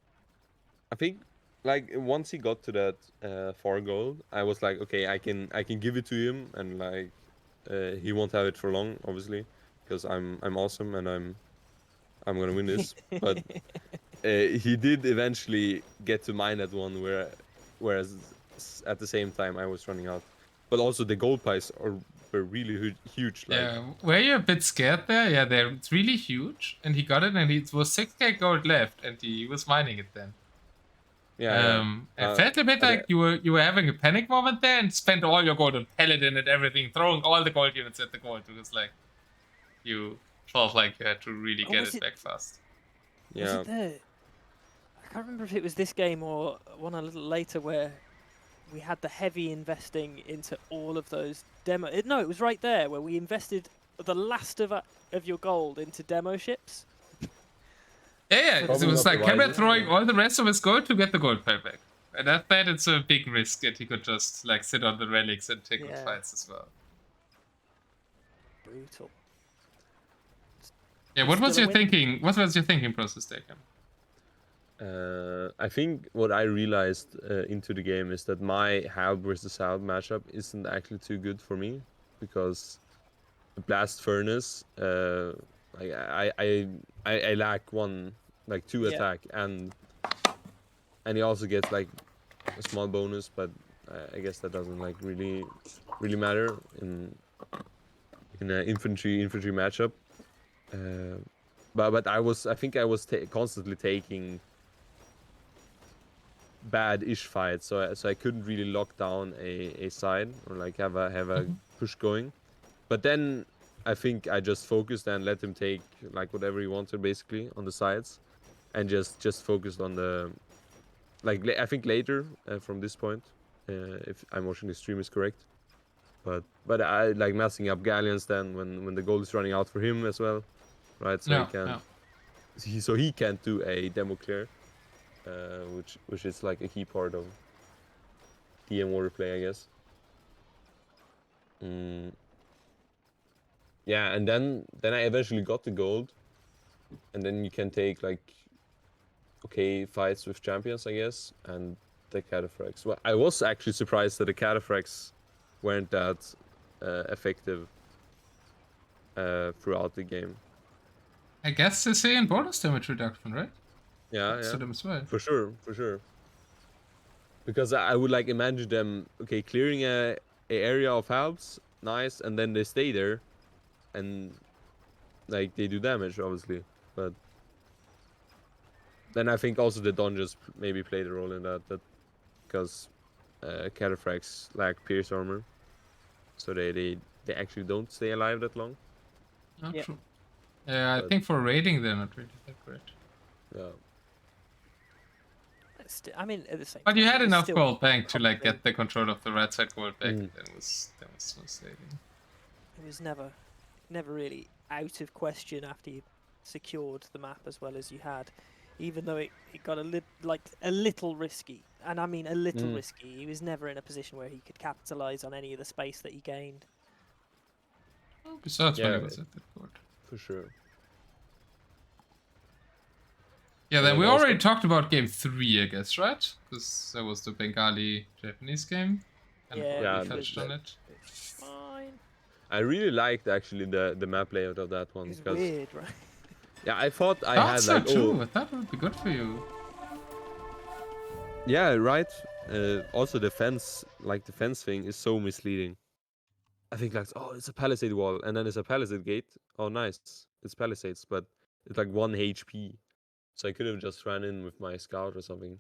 I think like once he got to that 4 gold, I was like, okay, I can give it to him, and like he won't have it for long, obviously, because I'm awesome and I'm gonna win this. But he did eventually get to mine that one, whereas at the same time I was running out. But also the gold pies were really huge. Like, yeah, were you a bit scared there? Yeah, it's really huge, and he got it, and it was 6k gold left, and he was mining it then. It felt a bit like you were having a panic moment there and spent all your gold on Paladin and everything, throwing all the gold units at the gold. It was like you felt like you had to really get it back fast. Yeah. I can't remember if it was this game or one a little later where we had the heavy investing into all of those demo. No, it was right there where we invested the last of your gold into demo ships. Yeah. It was like Kamrat throwing all the rest of his gold to get the gold pile back. And I thought it's a big risk that he could just like sit on the relics and take good fights as well. Brutal. Yeah, what was your thinking? What was your thinking process there, Cam? I think what I realized into the game is that my Halb versus Halb matchup isn't actually too good for me, because the Blast Furnace, I lack two attack, and he also gets like a small bonus, but I guess that doesn't like really matter in an infantry matchup. But I think I was constantly taking bad-ish fights, so I couldn't really lock down a side or like have a push going. But then I think I just focused and let him take like whatever he wanted basically on the sides, and just focused on the I think later from this point, if I'm watching the stream is correct. But I like messing up galleons then when the gold is running out for him as well, right? So he can't do a demo clear. Which is like a key part of DM warrior play, I guess. Yeah, and then I eventually got the gold, and then you can take like fights with champions, I guess, and the cataphracts. Well, I was actually surprised that the cataphracts weren't that effective throughout the game. I guess they say in bonus damage reduction, right? Yeah. Them as well. For sure. Because I would like imagine them clearing a area of Halbs, nice, and then they stay there, and like they do damage obviously. But then I think also the dungeons maybe played a role in that because cataphracts lack pierce armor, so they actually don't stay alive that long. Not true. Yeah, I think for raiding they're not really that great. Yeah. I mean, at the same but time, you had enough gold bank to like get the control of the right side gold back. That was so saving. It was never really out of question after you secured the map as well as you had, even though it got a little risky, and I mean a little risky. He was never in a position where he could capitalize on any of the space that he gained. Besides when he was at that court. For sure. Yeah, then we already talked about game 3, I guess, right? Because that was the Bengali-Japanese game. And we touched on it. Fine. I really liked actually the map layout of that one. It's weird, right? Yeah, I thought I had like true. I thought it would be good for you. Yeah, right. Also the fence thing is so misleading. I think like, oh, it's a palisade wall, and then it's a palisade gate. Oh, nice. It's palisades, but it's like 1 HP. So I could have just ran in with my scout or something.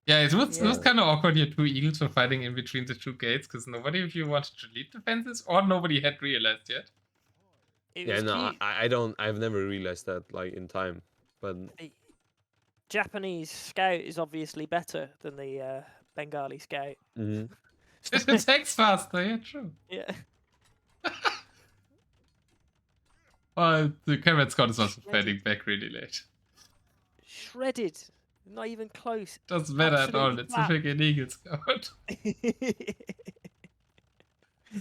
Yeah, it was kind of awkward. Your 2 eagles were fighting in between the 2 gates because nobody of you wanted to lead defenses, or nobody had realized yet. I've never realized that like in time, but the Japanese scout is obviously better than the Bengali scout. Mm-hmm. It attacks faster. Yeah, true. Yeah. Well, the Kamrat scout is also fighting back really late. Shredded. Not even close. Doesn't matter at all. It's a freaking eagle scout.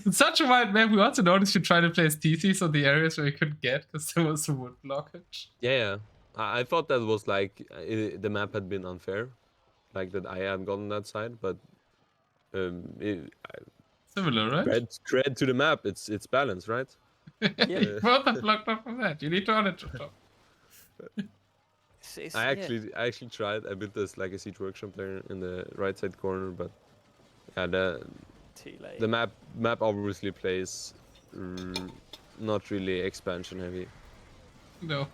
It's such a wide map. We also noticed you try to place TCs on the areas where you couldn't get because there was a wood blockage. Yeah. I thought that was like the map had been unfair, like that I hadn't gotten that side, but similar, right? Cred to the map. It's balanced, right? You both have blocked off from that. You need to Onager top. I actually tried. I built this legacy workshop there in the right side corner, but yeah, too late. The map obviously plays not really expansion heavy. No.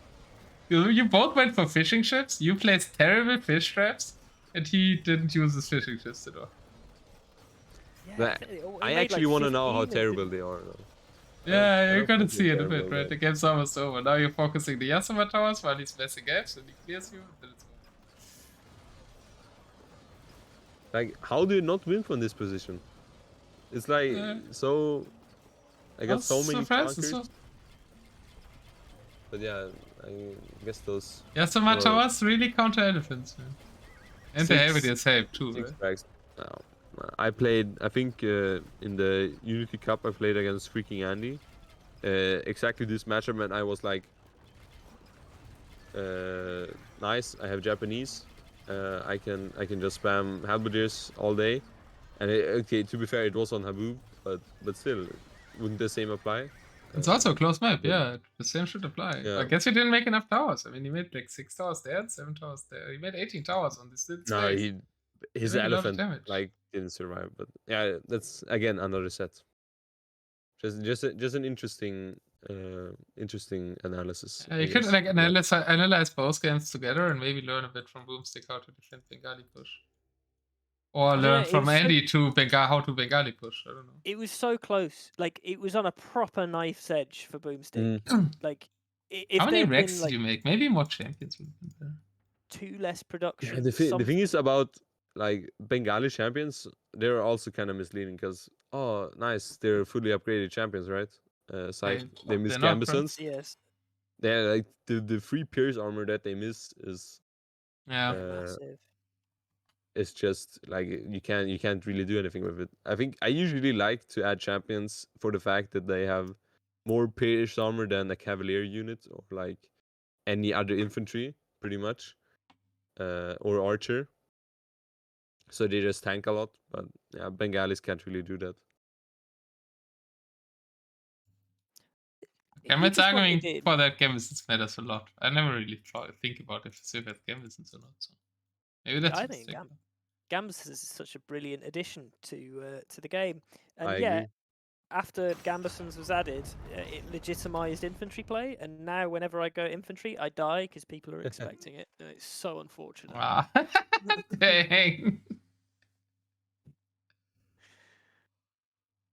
You both went for fishing ships. You placed terrible fish traps. And he didn't use his fishing tips at all. Yeah, I actually want to know how terrible they are, though. Yeah, you're gonna see in a bit, right? The game's almost over. Now you're focusing the Yasuma towers while he's messing gaps and he clears you, and then it's over. Like, how do you not win from this position? It's like, so... I got so many conquers. But yeah, I guess those... Yasuma towers really counter elephants, man. And they have it as help, too, right? I played, I think, in the Unity Cup, I played against freaking Andy. Exactly this matchup, and I was like, nice, I have Japanese. I can just spam halberdiers all day. And okay, to be fair, it was on Haboob, but still, wouldn't the same apply? It's also a close map, yeah. The same should apply. Yeah. I guess he didn't make enough towers. I mean, he made like 6 towers there and 7 towers there. He made 18 towers on this little space. His elephant like didn't survive, but yeah, that's again another set. Just an interesting analysis. You could like analyze both games together and maybe learn a bit from boOmstik how to defend Bengali push, or learn from Andy how to Bengali push. I don't know. It was so close. Like it was on a proper knife's edge for boOmstik. Like if how many wrecks did you make? Maybe more champions would have been there. 2 less production. Yeah, the thing is about like Bengali champions, they're also kind of misleading because nice, they're fully upgraded champions, right? They miss Gambesons. Yes. They're like the free pierce armor that they miss is massive. It's just like you can't really do anything with it. I think I usually like to add champions for the fact that they have more pierce armor than a cavalier unit or like any other infantry, pretty much, or archer. So they just tank a lot, but yeah, Bengalis can't really do that. Kamrat's arguing for that Gambesons matters a lot. I never really think about if Civ has Gambesons or not. So maybe that's I think Gambesons is such a brilliant addition to the game. And agree. After Gambesons was added, it legitimized infantry play, and now whenever I go infantry, I die because people are expecting it. And it's so unfortunate. Dang.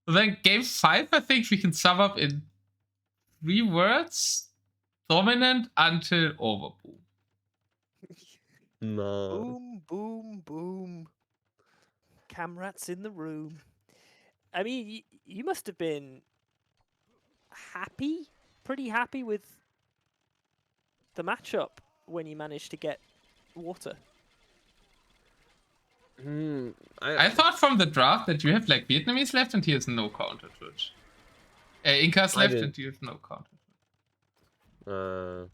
Then game 5, I think we can sum up in 3 words: dominant until overboom. No. Boom, boom, boom. Kamrat's in the room. I mean, you must have been pretty happy with the matchup when you managed to get water. I thought from the draft that you have like Vietnamese left and he has no counter to it. Incas left and you have no counter to it.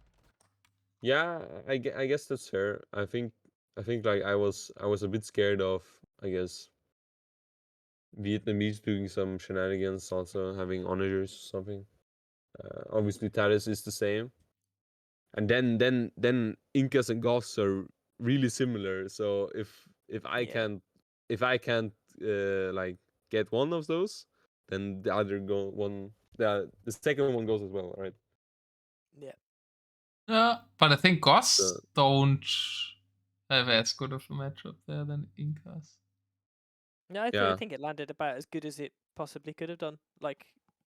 Yeah, I guess that's fair. I think like I was a bit scared of, I guess, Vietnamese doing some shenanigans, also having onagers or something. Obviously Taris is the same. And then Incas and Goths are really similar. So if I can't like get one of those, then the other the second one goes as well, right? Yeah, but I think Goths don't have as good of a matchup there than Incas. No, I think it landed about as good as it possibly could have done. Like,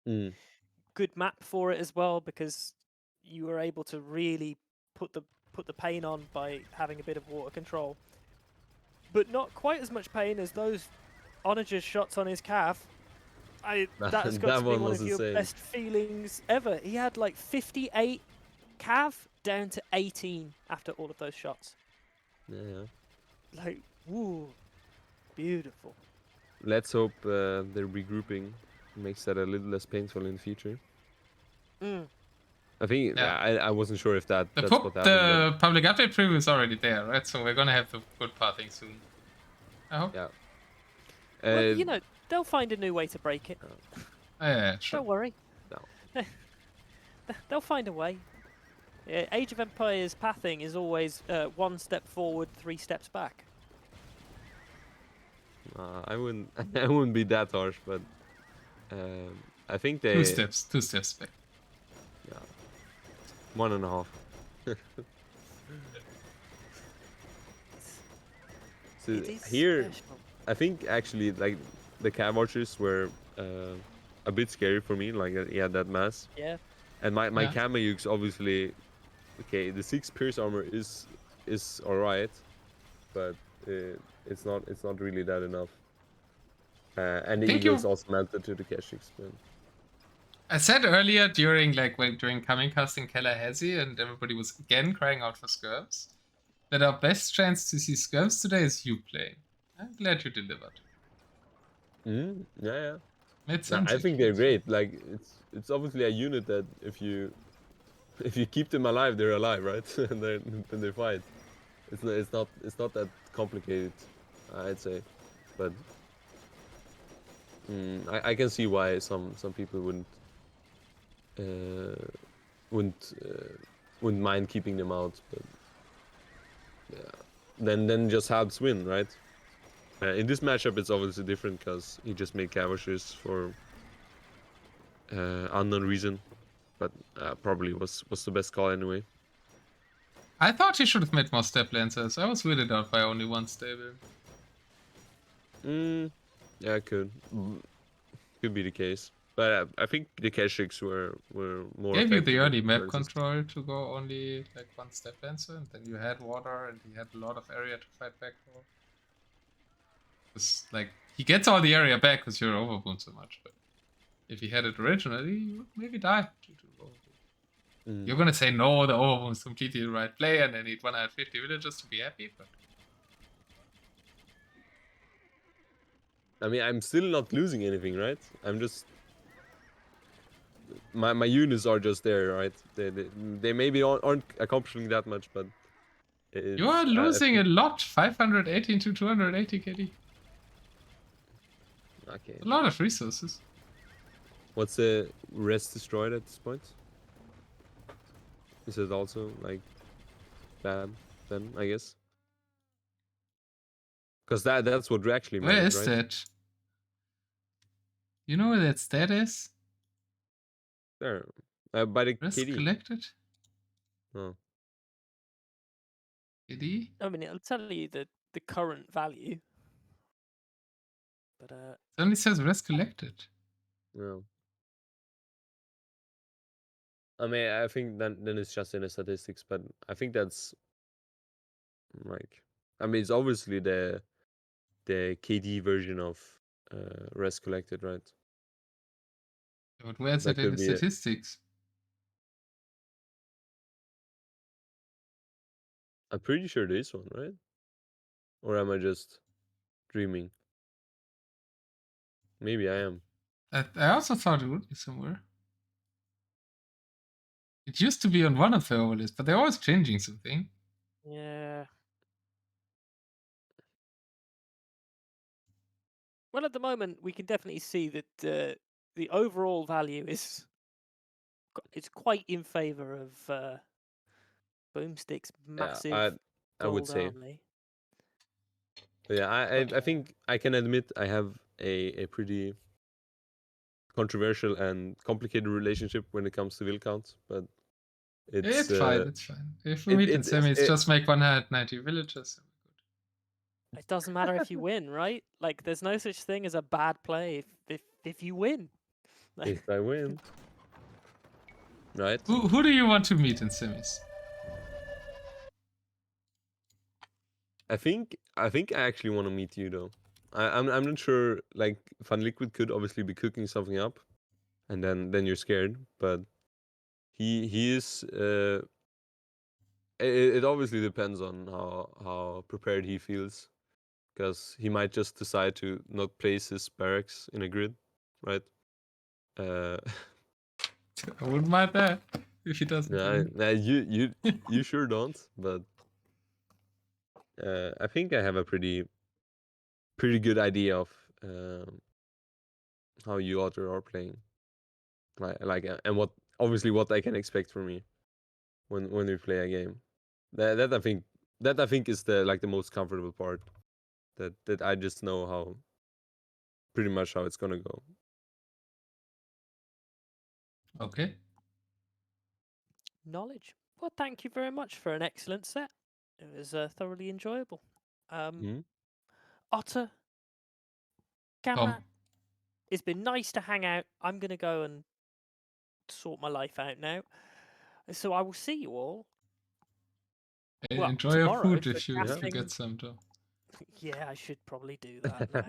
good map for it as well, because you were able to really put the pain on by having a bit of water control. But not quite as much pain as those Onager shots on his calf. That's got to be one of your best feelings ever. He had like 58 calf down to 18 after all of those shots. Yeah. Like, woo, beautiful. Let's hope their regrouping makes that a little less painful in the future. I think I wasn't sure if that's what happened. The public update preview is already there, right? So we're gonna have the good parting soon. I hope. Yeah. Well, you know, they'll find a new way to break it. Yeah, sure. Don't worry. No. They'll find a way. Age of Empires pathing is always 1 step forward, 3 steps back. I wouldn't be that harsh, but I think they 2 steps back. Yeah, 1.5. So it is here, special. I think actually like the cam archers were a bit scary for me. Like he had that mass. Yeah. And my Kamayuk's obviously okay. The 6 pierce armor is alright, but it's not really that enough. And the eagles also melted to the Keshiks. I said earlier during coming casting Kalahezi and everybody was again crying out for skirms, that our best chance to see skirms today is you playing. I'm glad you delivered. Yeah. Made No, sense. I think they're great. Like it's obviously a unit that if you keep them alive, they're alive, right? And then they fight. It's not that complicated, I'd say, but I can see why some people wouldn't mind keeping them out, but yeah, then just Habs win, right? In this matchup, it's obviously different because he just made Cavaliers for unknown reason, but probably was the best call anyway. I thought he should have made more step lancers. I was weirded out by only one stable. Yeah, could be the case, but I think the Keshiks were more. Gave you the early map control to go only like one step lancer, and then you had water, and he had a lot of area to fight back for. It's like he gets all the area back because you're overboom so much, but if he had it originally, you would maybe die due to overboom. You're gonna say no, the overboom is completely the right play, and I need 150 villagers to be happy, but I mean, I'm still not losing anything, right? I'm just my units are just there, right? They maybe aren't accomplishing that much, but you are losing a lot. 518 to 280 KD. Okay. A lot of resources. What's the rest destroyed at this point? Is it also like bad then? I guess. Because that's what actually matters, Where is right? that? You know where that stat is? There. By the Rest KD. collected? Oh. KD? I mean, it'll tell you the current value, but it only says rest collected. No. I mean, I think then it's just in the statistics, but I think that's like, I mean, it's obviously the KD version of rest collected, right? But where's it in the statistics? I'm pretty sure there is one, right? Or am I just dreaming? Maybe I am. I also thought it would be somewhere. It used to be on one of the overlays, but they're always changing something. yeah. Well, at the moment, we can definitely see that the overall value is quite in favor of boOmstik's massive I would gold say. army. Yeah, I think I can admit I have a pretty controversial and complicated relationship when it comes to will counts, but it's fine. It's fine. If we meet in semis, just make 190 villagers. It doesn't matter if you win, right? Like, there's no such thing as a bad play if you win. If I win, right? Who do you want to meet in semis? I think I actually want to meet you though. I'm not sure. Like Fun Liquid could obviously be cooking something up, and then you're scared. But he is. It obviously depends on how prepared he feels, because he might just decide to not place his barracks in a grid, right? I wouldn't mind that if he doesn't. Nah, you sure don't. But I think I have a pretty good idea of how you Otter are playing, and what I can expect from me when we play a game. That I think is the most comfortable part. That I just know pretty much how it's gonna go. Okay. Knowledge. Well, thank you very much for an excellent set. It was thoroughly enjoyable. Otter, kamrat, it's been nice to hang out. I'm going to go and sort my life out now. So I will see you all. Enjoy your food if you get some, though. Yeah, I should probably do that now.